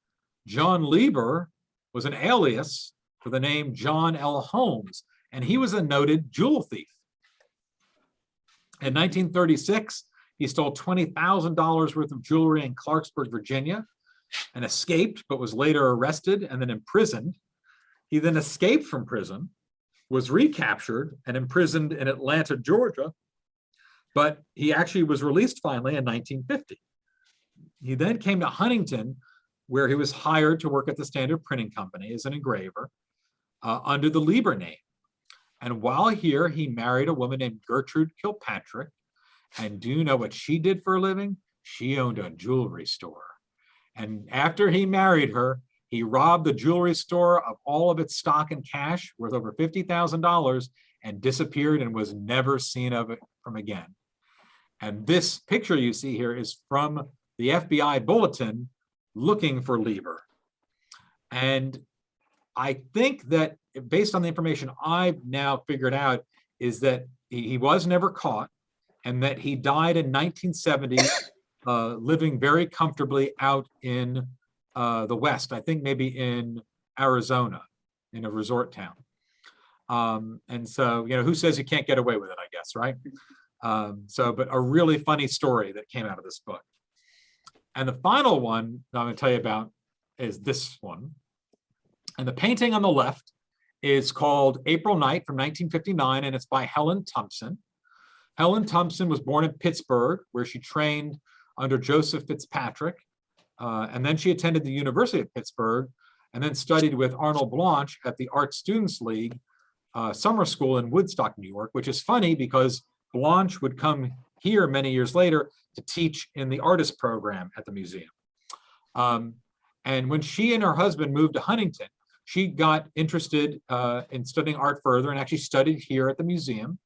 John Lieber was an alias for the name John L. Holmes, and he was a noted jewel thief. In 1936, he stole $20,000 worth of jewelry in Clarksburg, Virginia, and escaped, but was later arrested and then imprisoned. He then escaped from prison, was recaptured and imprisoned in Atlanta, Georgia, but he actually was released finally in 1950. He then came to Huntington, where he was hired to work at the Standard Printing Company as an engraver. under the Lieber name. And while here, he married a woman named Gertrude Kilpatrick. And do you know what she did for a living? She owned a jewelry store. And after he married her, he robbed the jewelry store of all of its stock and cash worth over $50,000 and disappeared and was never seen of it from again. And this picture you see here is from the FBI bulletin looking for Lieber. And I think that based on the information I've now figured out is that he was never caught and that he died in 1970, living very comfortably out in the West, I think maybe in Arizona, in a resort town. And so, you know, who says you can't get away with it, I guess, right? But a really funny story that came out of this book. And the final one that I'm going to tell you about is this one. And the painting on the left is called April Night from 1959, and it's by Helen Thompson. Helen Thompson was born in Pittsburgh, where she trained under Joseph Fitzpatrick. And then she attended the University of Pittsburgh and then studied with Arnold Blanche at the Art Students League summer school in Woodstock, New York, which is funny because Blanche would come here many years later to teach in the artist program at the museum. And when she and her husband moved to Huntington, she got interested in studying art further and actually studied here at the museum.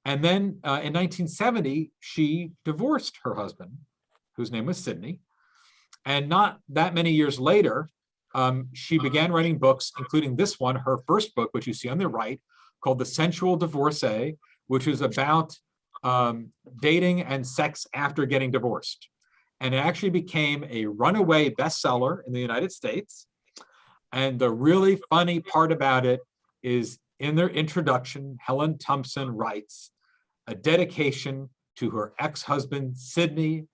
And then in 1970, she divorced her husband, whose name was Sidney. And not that many years later, she began writing books, including this one, her first book, which you see on the right, called The Sensual Divorcee, which is about dating and sex after getting divorced. And it actually became a runaway bestseller in the United States. And the really funny part about it is in their introduction, Helen Thompson writes a dedication to her ex-husband, Sidney,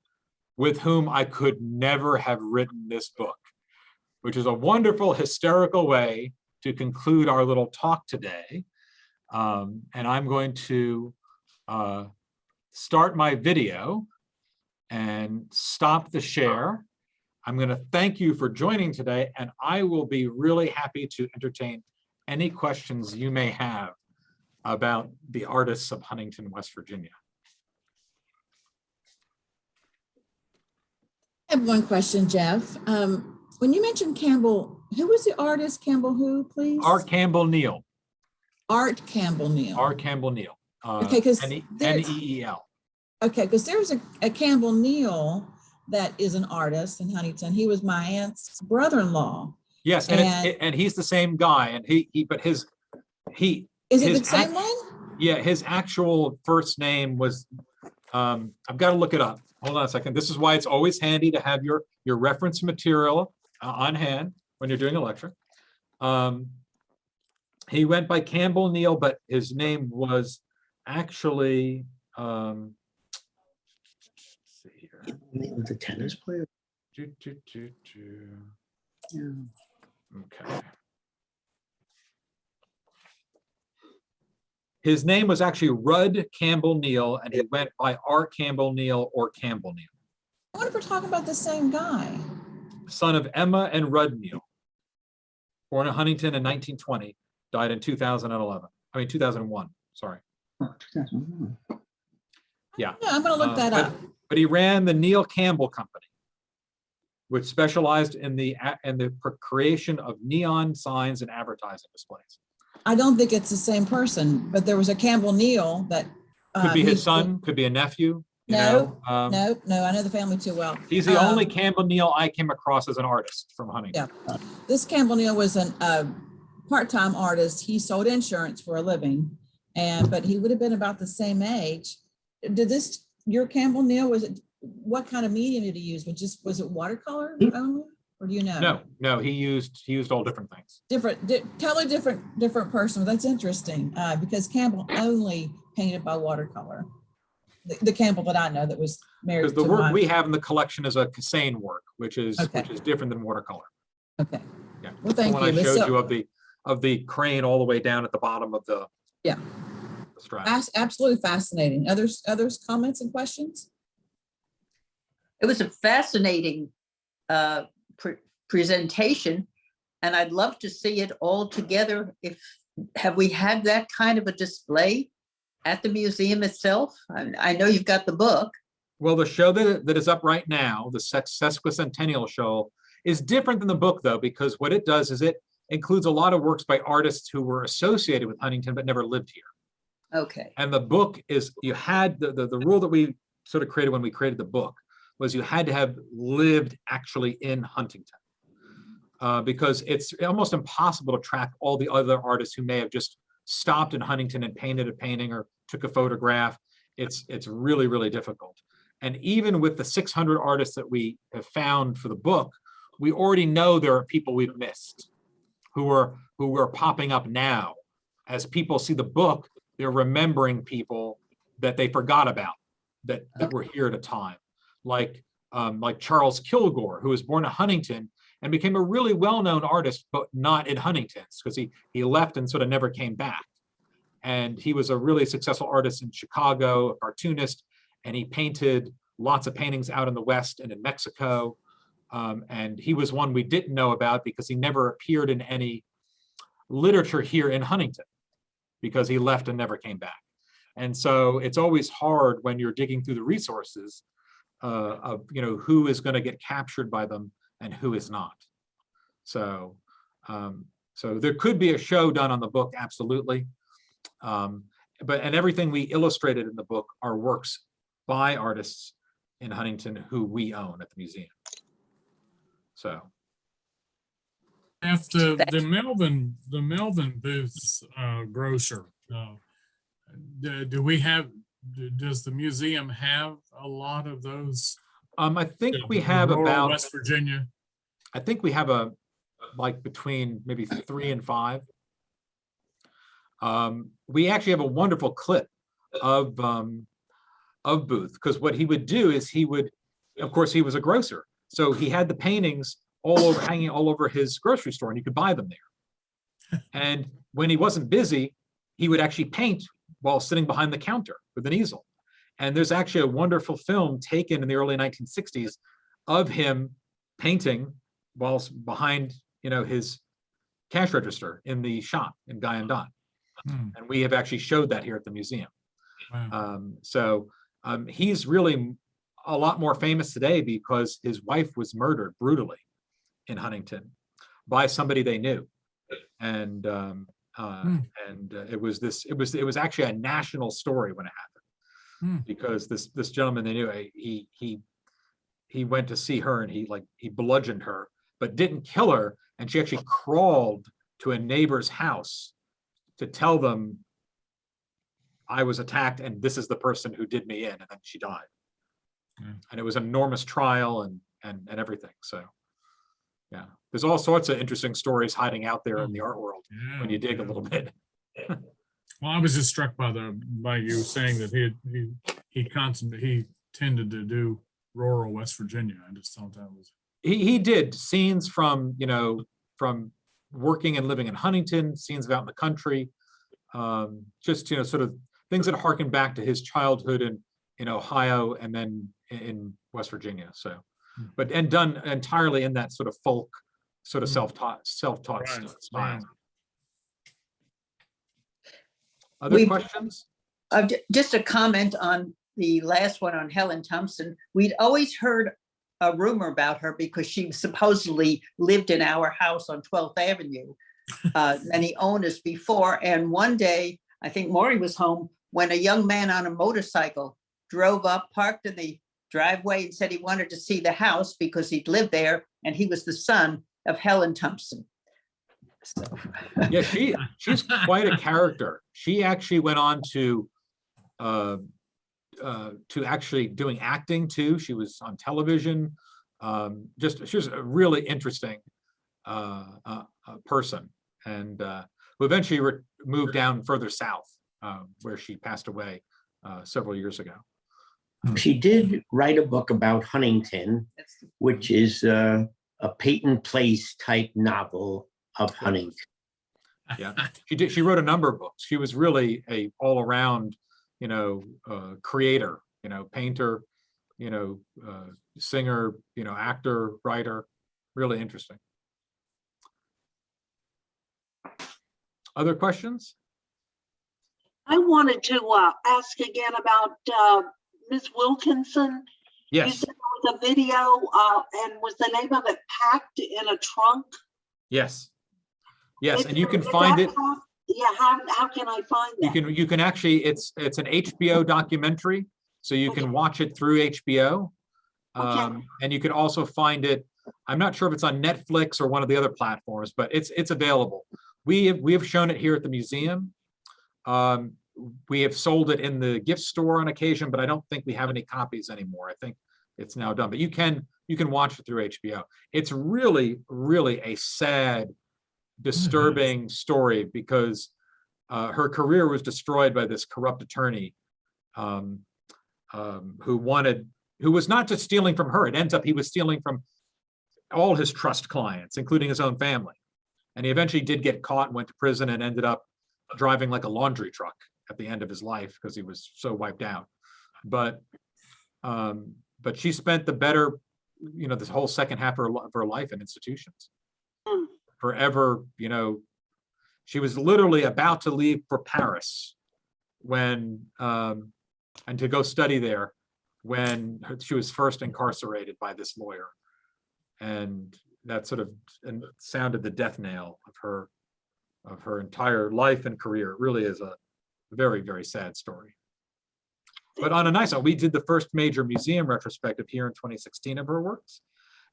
with whom I could never have written this book, which is a wonderful hysterical way to conclude our little talk today. And I'm going to start my video and stop the share. I'm going to thank you for joining today, and I will be really happy to entertain any questions you may have about the artists of Huntington, West Virginia. I have one question, Geoff. When you mentioned Campbell, who was the artist? Campbell who, please? Art Campbell Neal. Art Campbell Neal. Art Campbell Neal. Okay, because N-E-E-L. Okay, because there's a Campbell Neal that is an artist in Huntington. He was my aunt's brother-in-law. Yes, and he's the same guy, and he is it the same one? Yeah, his actual first name was. I've got to look it up. Hold on a second. This is why it's always handy to have your reference material on hand when you're doing a lecture. He went by Campbell Neal, but his name was actually. Let's see here. The tennis player. Yeah. Okay. His name was actually Rudd Campbell Neal, and he went by R. Campbell Neal or Campbell Neal. I wonder if we're talking about the same guy. Son of Emma and Rudd Neal. Born in Huntington in 1920, died in 2001, sorry. Oh, 2001. Yeah. Yeah, I'm going to look that up. But he ran the Neal Campbell Company, which specialized in the creation of neon signs and advertising displays. I don't think it's the same person, but there was a Campbell Neal that could be his son, could be a nephew. No, I know the family too well. He's the only Campbell Neal I came across as an artist from Huntington. Yeah, this Campbell Neal was a part-time artist. He sold insurance for a living, but he would have been about the same age. Your Campbell Neal, what kind of medium did he use? Was it watercolor only? Or do you know? No, he used all different things. Totally different person. That's interesting because Campbell only painted by watercolor. The Campbell that I know that was married. Because the work we have in the collection is a Cassane work, which is different than watercolor. Okay. Yeah. Well, thank you. I showed you of the crane all the way down at the bottom of the strap. Absolutely fascinating. Others comments and questions? It was a fascinating presentation. and I'd love to see it all together. Have we had that kind of a display at the museum itself? I know you've got the book. Well, the show that is up right now, the Sesquicentennial show, is different than the book, though, because what it does is it includes a lot of works by artists who were associated with Huntington but never lived here. Okay. And the book is, you had the rule that we sort of created when we created the book was you had to have lived actually in Huntington, because it's almost impossible to track all the other artists who may have just stopped in Huntington and painted a painting or took a photograph. It's really, really difficult. And even with the 600 artists that we have found for the book, we already know there are people we've missed who are popping up now. As people see the book, they're remembering people that they forgot about that were here at a time, like Charles Kilgore, who was born in Huntington and became a really well-known artist, but not in Huntington, because he left and sort of never came back. And he was a really successful artist in Chicago, a cartoonist, and he painted lots of paintings out in the West and in Mexico. And he was one we didn't know about because he never appeared in any literature here in Huntington because he left and never came back. And so it's always hard when you're digging through the resources of who is going to get captured by them and who is not. So so there could be a show done on the book, absolutely. And everything we illustrated in the book are works by artists in Huntington who we own at the museum. So after the Melvin Booth's grocer, does the museum have a lot of those? I think we have about West Virginia. I think we have like between maybe 3 and 5. We actually have a wonderful clip of Booth, because what he would do is of course, he was a grocer, so he had the paintings hanging all over his grocery store, and you could buy them there. And when he wasn't busy, he would actually paint while sitting behind the counter with an easel. And there's actually a wonderful film taken in the early 1960s of him painting whilst behind, his cash register in the shop in Guy and Don. And we have actually showed that here at the museum. Wow. He's really a lot more famous today because his wife was murdered brutally in Huntington by somebody they knew. And it was actually a national story when it happened, because this gentleman they knew, he went to see her and he bludgeoned her, but didn't kill her. And she actually crawled to a neighbor's house to tell them, I was attacked and this is the person who did me in, and then she died. And it was an enormous trial and everything. So yeah, there's all sorts of interesting stories hiding out there in the art world when you dig a little bit. Well, I was just struck by you saying that he tended to do rural West Virginia. I just thought that was. He did scenes from working and living in Huntington, scenes out in the country, just sort of things that harken back to his childhood in Ohio and then in West Virginia. So, and done entirely in that sort of folk, sort of self-taught style. Right. Other questions? Just a comment on the last one on Helen Thompson. We'd always heard a rumor about her because she supposedly lived in our house on 12th Avenue many owners before. And one day, I think Maury was home when a young man on a motorcycle drove up, parked in the driveway, and said he wanted to see the house because he'd lived there, and he was the son of Helen Thompson. So. Yeah, she's quite a character. She actually went on to actually doing acting too. She was on television. She was a really interesting person, and who eventually moved down further south, where she passed away several years ago. She did write a book about Huntington, which is a Peyton Place type novel of Huntington. Yeah, she wrote a number of books. She was really a all-around, creator, painter, singer, actor, writer. Really interesting. Other questions? I wanted to ask again about Ms. Wilkinson. You Yes, said there was a video, and was the name of it Packed in a Trunk? yes, yes, and you can Is find that it. how- Yeah, how can I find that? You can actually, it's an HBO documentary, so you can Okay. watch it through HBO. Okay. And you can also find it, I'm not sure if it's on Netflix or one of the other platforms, but it's available. We have shown it here at the museum. We have sold it in the gift store on occasion, but I don't think we have any copies anymore. I think it's now done, but you can watch it through HBO. It's really, really a sad, disturbing story because her career was destroyed by this corrupt attorney who was not just stealing from her. It ends up he was stealing from all his trust clients, including his own family. And he eventually did get caught and went to prison and ended up driving like a laundry truck at the end of his life because he was so wiped out. But she spent the better, this whole second half of her life in institutions. Forever, she was literally about to leave for Paris when, and to go study there when she was first incarcerated by this lawyer. And that sort of sounded the death knell of her entire life and career. It really is a very, very sad story. But on a nice note, we did the first major museum retrospective here in 2016 of her works.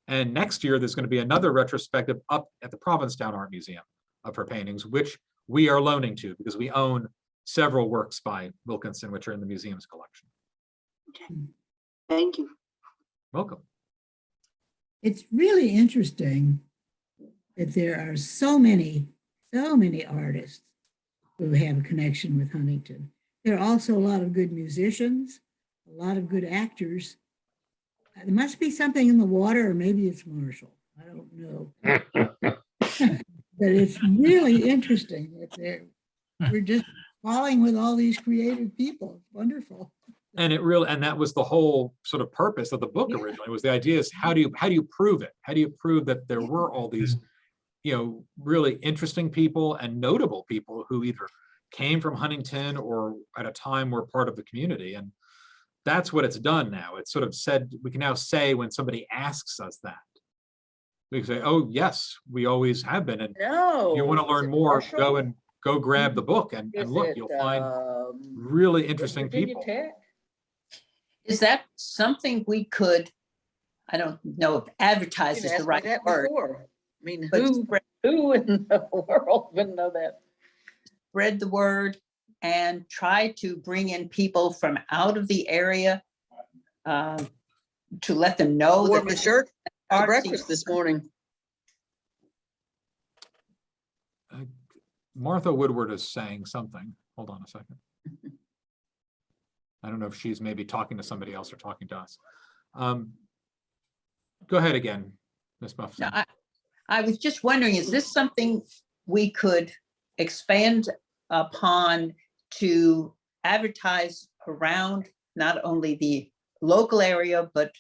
And next year, there's going to be another retrospective up at the Provincetown Art Museum of her paintings, which we are loaning to because we own several works by Wilkinson, which are in the museum's collection. Okay. Thank you. Welcome. It's really interesting that there are so many artists who have a connection with Huntington. There are also a lot of good musicians, a lot of good actors. There must be something in the water, or maybe it's Marshall. I don't know. But it's really interesting that we're just falling with all these creative people. It's wonderful. And that was the whole sort of purpose of the book originally, was the idea is how do you prove it? How do you prove that there were all these, really interesting people and notable people who either came from Huntington or at a time were part of the community? And that's what it's done now. It's sort of said, we can now say when somebody asks us that, we can say, oh yes, we always have been. And No. if you want to learn more, Marshall? go grab the book and look, you'll find really interesting Virginia people. Tech? Is that something we could, I don't know if advertise You is the asked me right that word, before. I mean, but who in the world would know that? spread the word and try to bring in people from out of the area to let them know Wore that my this shirt at art breakfast scene- this morning. Martha Woodward is saying something. Hold on a second. I don't know if she's maybe talking to somebody else or talking to us. Go ahead again, Ms. Buffson. Now, I was just wondering, is this something we could expand upon to advertise around not only the local area, but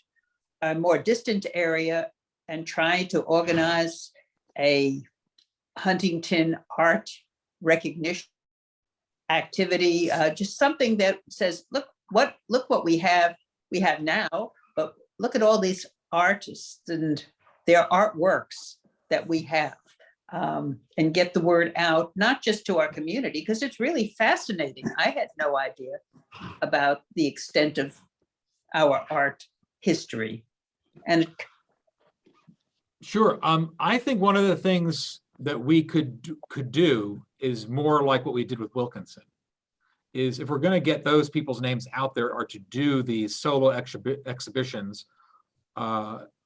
a more distant area, and try to organize a Huntington art recognition activity, just something that says, look what we have now, but look at all these artists and their artworks that we have, and get the word out, not just to our community, because it's really fascinating. I had no idea about the extent of our art history. And Sure. I think one of the things that we could do is more like what we did with Wilkinson, is if we're going to get those people's names out there, or to do these solo exhibitions,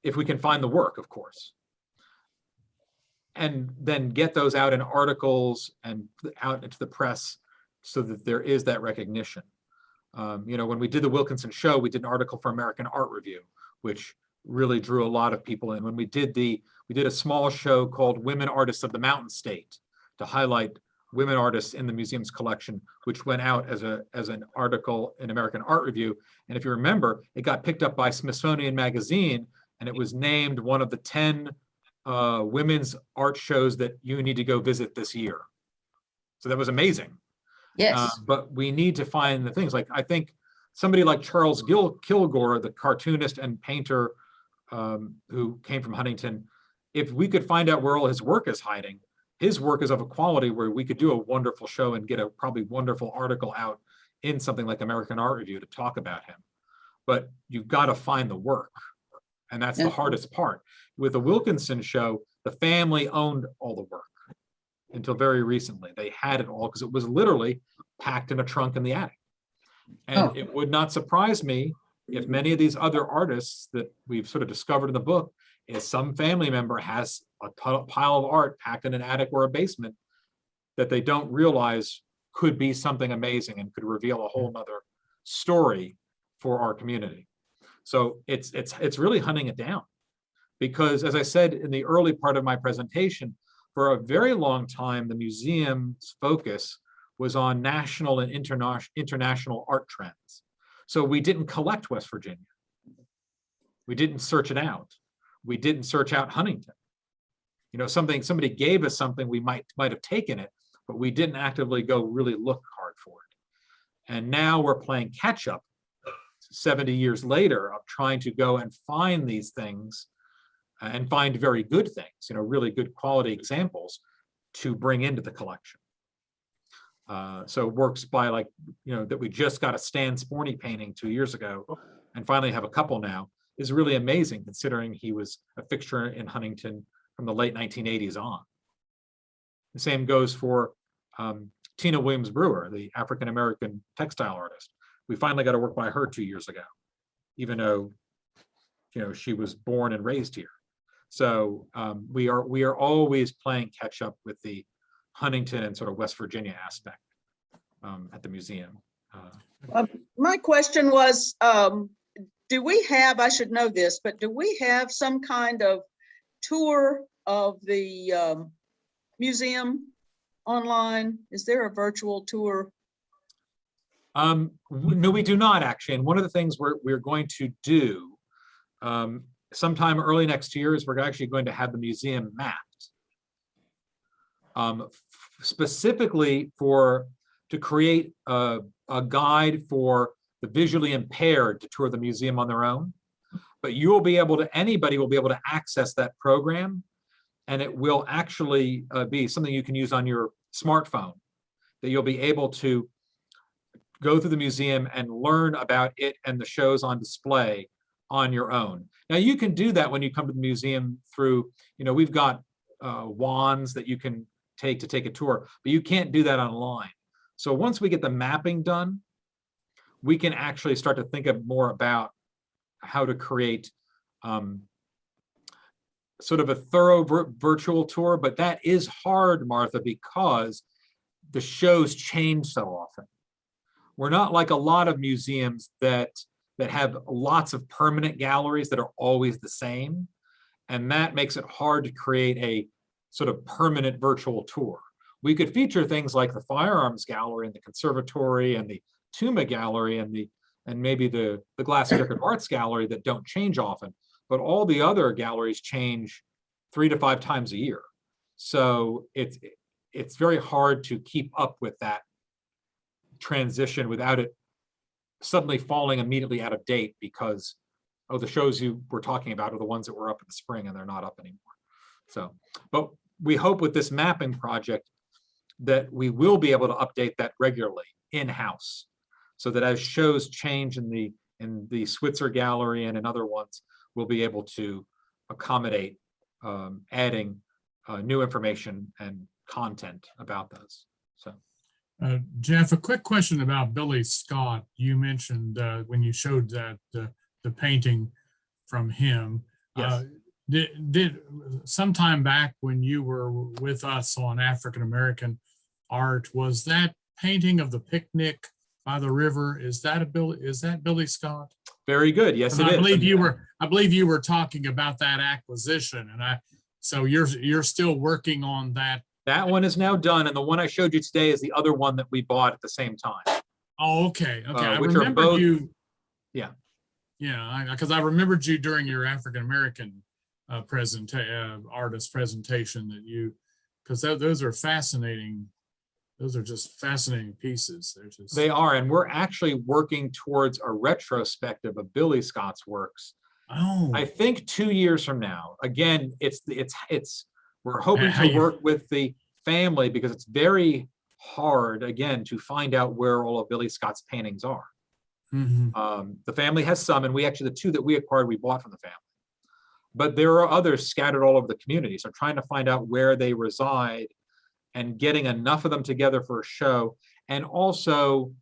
if we can find the work, of course, and then get those out in articles and out into the press so that there is that recognition. When we did the Wilkinson show, we did an article for American Art Review, which really drew a lot of people in. When we did a small show called Women Artists of the Mountain State to highlight women artists in the museum's collection, which went out as an article in American Art Review. And if you remember, it got picked up by Smithsonian Magazine, and it was named one of the 10 women's art shows that you need to go visit this year. So that was amazing. Yes. But we need to find the things, like, I think somebody like Charles Kilgore, the cartoonist and painter who came from Huntington, if we could find out where all his work is hiding, his work is of a quality where we could do a wonderful show and get a probably wonderful article out in something like American Art Review to talk about him. But you've got to find the work. And that's the Yeah. hardest part. With the Wilkinson show, the family owned all the work until very recently. They had it all because it was literally packed in a trunk in the attic. And Oh. it would not surprise me if many of these other artists that we've sort of discovered in the book is some family member has a pile of art packed in an attic or a basement that they don't realize could be something amazing and could reveal a whole nother story for our community. So it's really hunting it down, because as I said in the early part of my presentation, for a very long time, the museum's focus was on national and international art trends. So we didn't collect West Virginia. We didn't search it out. We didn't search out Huntington. You know, somebody gave us something, we might have taken it, but we didn't actively go really look hard for it. And now we're playing catch up 70 years later of trying to go and find these things and find very good things, you know, really good quality examples to bring into the collection. So works by, like, you know, that we just got a Stan Sporny painting 2 years ago and finally have a couple now, is really amazing considering he was a fixture in Huntington from the late 1980s on. The same goes for Tina Williams Brewer, the African-American textile artist. We finally got to work by her 2 years ago, even though, you know, she was born and raised here. So we are always playing catch up with the Huntington and sort of West Virginia aspect at the museum. My question was, do we have, I should know this, but do we have some kind of tour of the museum online? Is there a virtual tour? No, we do not actually. And one of the things we're going to do sometime early next year is we're actually going to have the museum mapped. Specifically to create a guide for the visually impaired to tour the museum on their own. But anybody will be able to access that program, and it will actually be something you can use on your smartphone, that you'll be able to go through the museum and learn about it and the shows on display on your own. Now you can do that when you come to the museum through, you know, we've got wands that you can take a tour, but you can't do that online. So once we get the mapping done, we can actually start to think more about how to create sort of a thorough virtual tour, but that is hard, Martha, because the shows change so often. We're not like a lot of museums that have lots of permanent galleries that are always the same. And that makes it hard to create a sort of permanent virtual tour. We could feature things like the Firearms Gallery and the Conservatory and the Tuma Gallery and maybe the Glass Decorative Arts Gallery that don't change often, but all the other galleries change 3 to 5 times a year. So it's very hard to keep up with that transition without it suddenly falling immediately out of date because, oh, the shows you were talking about are the ones that were up in the spring and they're not up anymore. So, but we hope with this mapping project that we will be able to update that regularly in-house, so that as shows change in the Switzer Gallery and in other ones, we'll be able to accommodate adding new information and content about those. So, Geoff, a quick question about Billy Scott. You mentioned when you showed that the painting from him. yes. Did sometime back when you were with us on African American art, was that painting of the picnic by the river? Is that Billy Scott? Very good. Yes, it I is. believe you were talking about that acquisition, and so you're still working on that. That one is now done, and the one I showed you today is the other one that we bought at the same time. Oh, okay. I which are remembered both- you. Yeah. Yeah, because I remembered you during your African American artist presentation that you, because those are fascinating those are just fascinating pieces. They're just. They are, and we're actually working towards a retrospective of Billy Scott's works. Oh. I think 2 years from now. Again, we're hoping How to you- work with the family because it's very hard, again, to find out where all of Billy Scott's paintings are. Mhm. The family has some, and the two that we acquired, we bought from the family. But there are others scattered all over the community. So trying to find out where they reside and getting enough of them together for a show, and also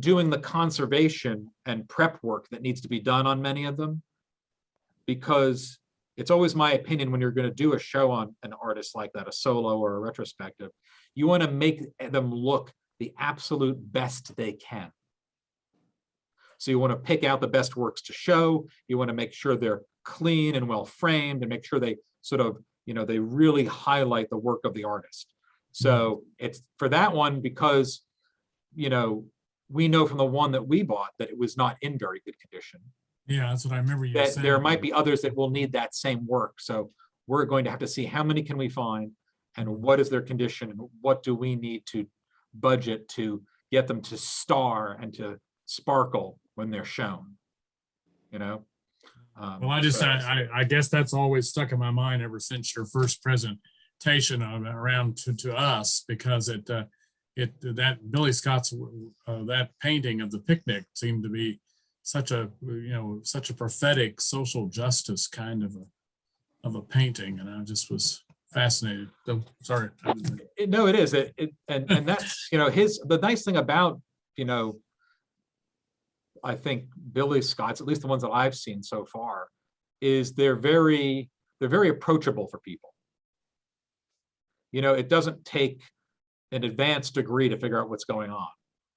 doing the conservation and prep work that needs to be done on many of them. Because it's always my opinion, when you're going to do a show on an artist like that, a solo or a retrospective, you want to make them look the absolute best they can. So you want to pick out the best works to show. You want to make sure they're clean and well framed, and make sure they sort of, they really highlight the work of the artist. So it's for that one, because, we know from the one that we bought that it was not in very good condition. Yeah, that's what I remember you That saying. there might be others that will need that same work. So we're going to have to see how many can we find, and what is their condition, and what do we need to budget to get them to star and to sparkle when they're shown. Well, I guess that's always stuck in my mind ever since your first presentation around to us, because that Billy Scott's that painting of the picnic seemed to be such a prophetic social justice kind of a painting, and I just was fascinated. So, sorry. No, it is. And that's the nice thing about I think Billy Scott's, at least the ones that I've seen so far, is they're very approachable for people. It doesn't take an advanced degree to figure out what's going on.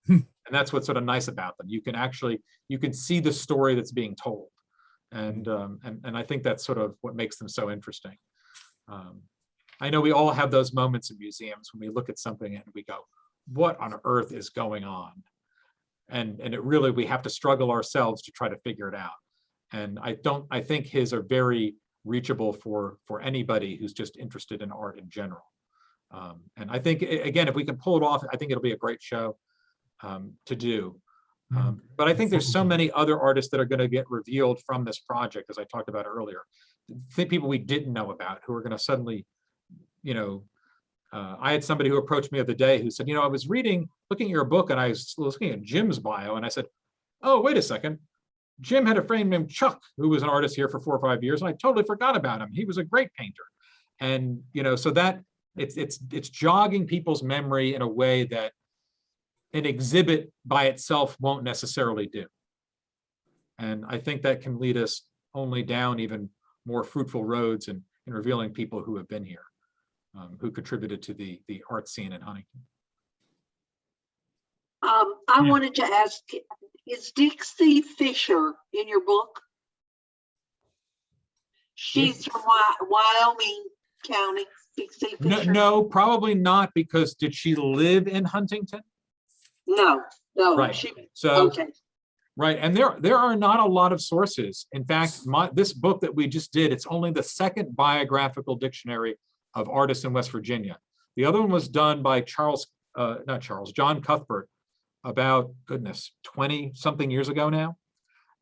And that's what's sort of nice about them. You can see the story that's being told. And I think that's sort of what makes them so interesting. I know we all have those moments in museums when we look at something and we go, what on earth is going on? And it really, we have to struggle ourselves to try to figure it out. And I think his are very reachable for anybody who's just interested in art in general. And I think, again, if we can pull it off, I think it'll be a great show to do. But I think there's so many other artists that are going to get revealed from this project, as I talked about earlier. People we didn't know about who are going to suddenly, I had somebody who approached me the other day who said, I was looking at your book, and I was looking at Jim's bio, and I said, oh, wait a second. Jim had a friend named Chuck, who was an artist here for 4 or 5 years, and I totally forgot about him. He was a great painter. And, so that it's jogging people's memory in a way that an exhibit by itself won't necessarily do. And I think that can lead us only down even more fruitful roads in revealing people who have been here, who contributed to the art scene in Huntington. I wanted to ask, is Dixie Fisher in your book? She's from Wyoming County, Dixie Fisher. No, probably not, because did she live in Huntington? No. Right. Okay. Right, and there are not a lot of sources. In fact, this book that we just did, it's only the second biographical dictionary of artists in West Virginia. The other one was done by John Cuthbert about, 20-something years ago now.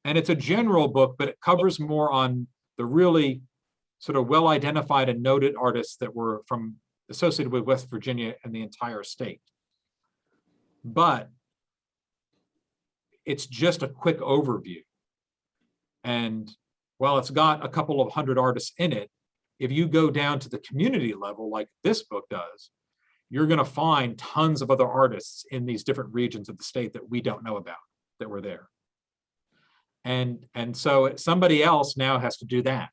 And it's a general book, but it covers more on the really sort of well-identified and noted artists that were associated with West Virginia and the entire state. But it's just a quick overview. And while it's got a couple of hundred artists in it, if you go down to the community level, like this book does, you're going to find tons of other artists in these different regions of the state that we don't know about, that were there. And so somebody else now has to do that.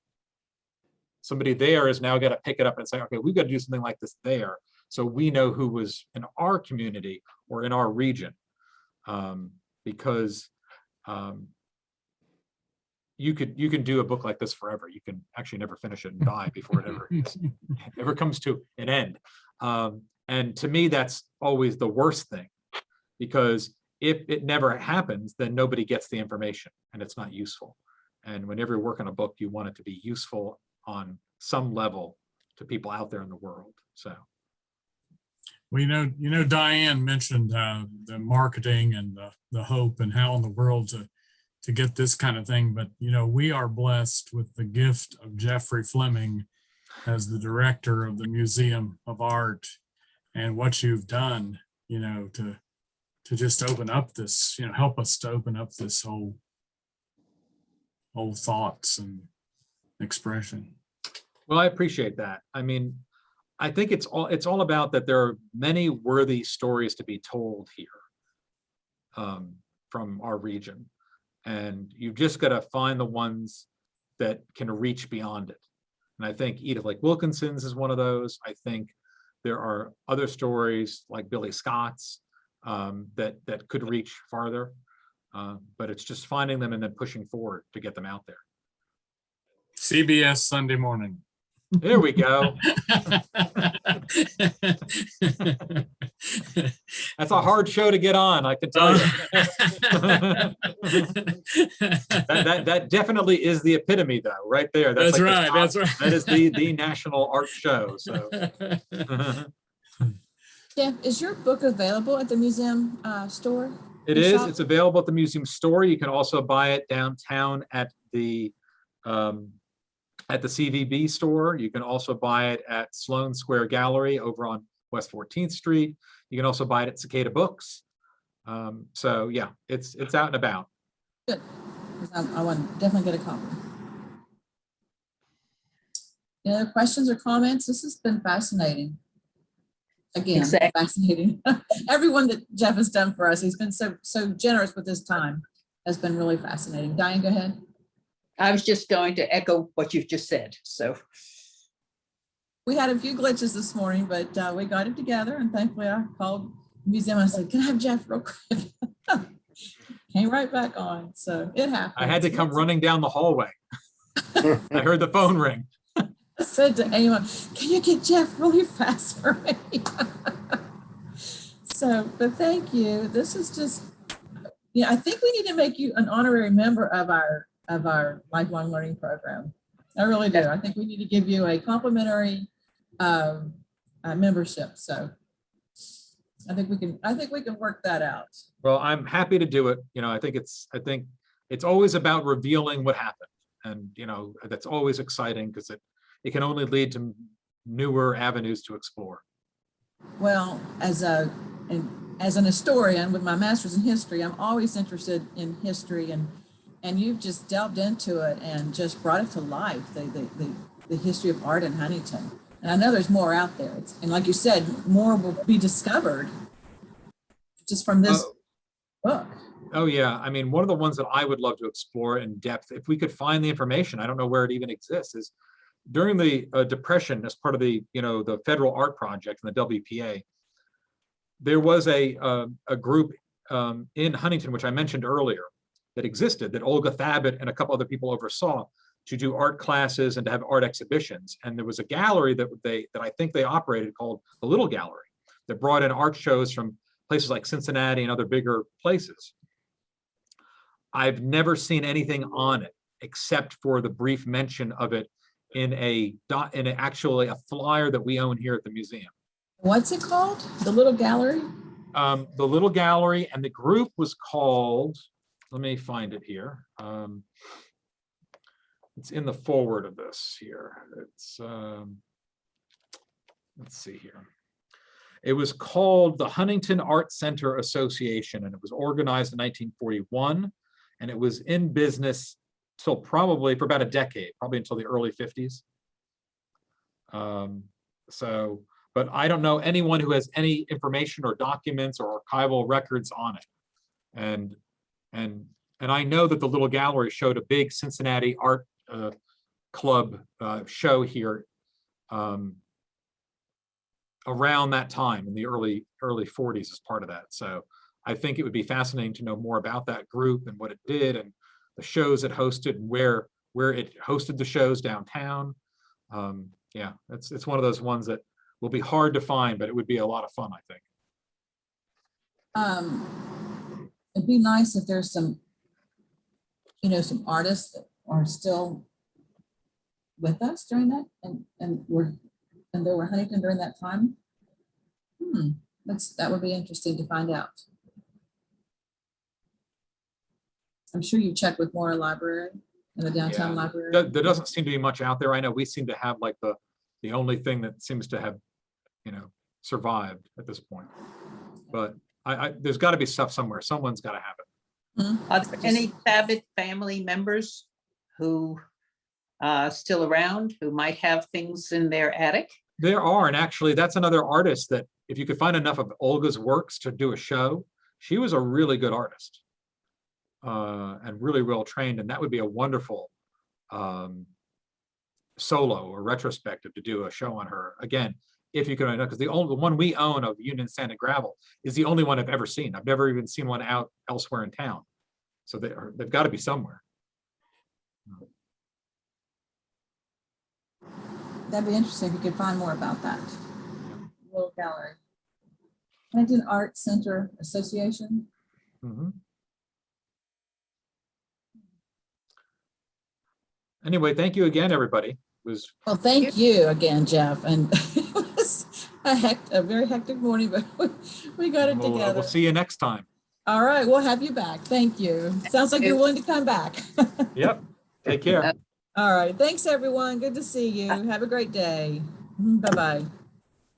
Somebody there is now got to pick it up and say, okay, we've got to do something like this there, so we know who was in our community or in our region. Because you can do a book like this forever. You can actually never finish it and die before it ever comes to an end. And to me, that's always the worst thing, because if it never happens, then nobody gets the information and it's not useful. And whenever you work on a book, you want it to be useful on some level to people out there in the world. So. Diane mentioned the marketing and the hope and how in the world to get this kind of thing. But, we are blessed with the gift of Geoffrey Fleming as the director of the Museum of Art, and what you've done, to just open up this, help us to open up this whole thoughts and expression. Well, I appreciate that. I mean, I think it's all about that there are many worthy stories to be told here from our region. And you've just got to find the ones that can reach beyond it. And I think Edith Lake Wilkinson's is one of those. I think there are other stories like Billy Scott's that could reach farther. But it's just finding them and then pushing forward to get them out there. CBS Sunday Morning. There we go. That's a hard show to get on, I can tell you. that definitely is the epitome, though, right there. That's like right. That's right. That is the national art show. So, Yeah, is your book available at the museum store? it is. It's available at the museum store. You can also buy it downtown at the CVB store. You can also buy it at Sloan Square Gallery over on West 14th Street. You can also buy it at Cicada Books. So yeah, it's out and about. Good, because I want to definitely get a copy. Any other questions or comments? This has been fascinating. Again, Exactly. fascinating. Everyone that Geoff has done for us, he's been so generous with his time. Has been really fascinating. Diane, go ahead. I was just going to echo what you've just said. So We had a few glitches this morning, but we got it together, and thankfully I called the museum. I said, "Can I have Geoff real quick?" Came right back on, so it happened. I had to come running down the hallway. I heard the phone ring. I said to anyone, "Can you get Geoff really fast for me?" So, but thank you. This is just, I think we need to make you an honorary member of our lifelong learning program. I really do. I think we need to give you a complimentary membership. So I think we can work that out. Well, I'm happy to do it. I think it's always about revealing what happened. And, that's always exciting because it can only lead to newer avenues to explore. Well, as an historian with my master's in history, I'm always interested in history, and you've just delved into it and just brought it to life, the history of art in Huntington. And I know there's more out there. And like you said, more will be discovered just from this book. Oh yeah, I mean, one of the ones that I would love to explore in depth, if we could find the information, I don't know where it even exists, is during the Depression, as part of the Federal Art Project and the WPA, there was a group in Huntington, which I mentioned earlier, that existed, that Olga Thabit and a couple other people oversaw, to do art classes and to have art exhibitions. And there was a gallery that I think they operated called the Little Gallery, that brought in art shows from places like Cincinnati and other bigger places. I've never seen anything on it except for the brief mention of it in actually a flyer that we own here at the museum. What's it called? The Little Gallery? The Little Gallery, and the group was called, let me find it here. It's in the forward of this here. It's, let's see here. It was called the Huntington Art Center Association, and it was organized in 1941, and it was in business till probably for about a decade, probably until the early 50s. But I don't know anyone who has any information or documents or archival records on it. And I know that the Little Gallery showed a big Cincinnati art club show here around that time in the early 40s as part of that. So I think it would be fascinating to know more about that group and what it did and the shows it hosted and where it hosted the shows downtown. Yeah, it's one of those ones that will be hard to find, but it would be a lot of fun, I think. It'd be nice if there's some artists that are still with us during that and they were Huntington during that time. That would be interesting to find out. I'm sure you checked with Mora Library and the downtown Yeah. library. There doesn't seem to be much out there. I know we seem to have like the only thing that seems to have, survived at this point. But there's got to be stuff somewhere. Someone's got to have it. Are there any Babbitt family members who still around, who might have things in their attic? There are, and actually that's another artist that if you could find enough of Olga's works to do a show, she was a really good artist. And really well trained, and that would be a wonderful solo or retrospective to do a show on her again, if you could, because the one we own of Union Sand and Gravel is the only one I've ever seen. I've never even seen one out elsewhere in town, so they've got to be somewhere. That'd be interesting if you could find more about that. Little gallery. Huntington Art Center Association. Mm-hmm. Anyway, thank you again, everybody. It was Well, thank you again, Geoff. And it was a very hectic morning, but we got it together. We'll see you next time. All right, we'll have you back. Thank you. Sounds like you're willing to come back. Yep. Take care. All right. Thanks, everyone. Good to see you. Have a great day. Bye-bye.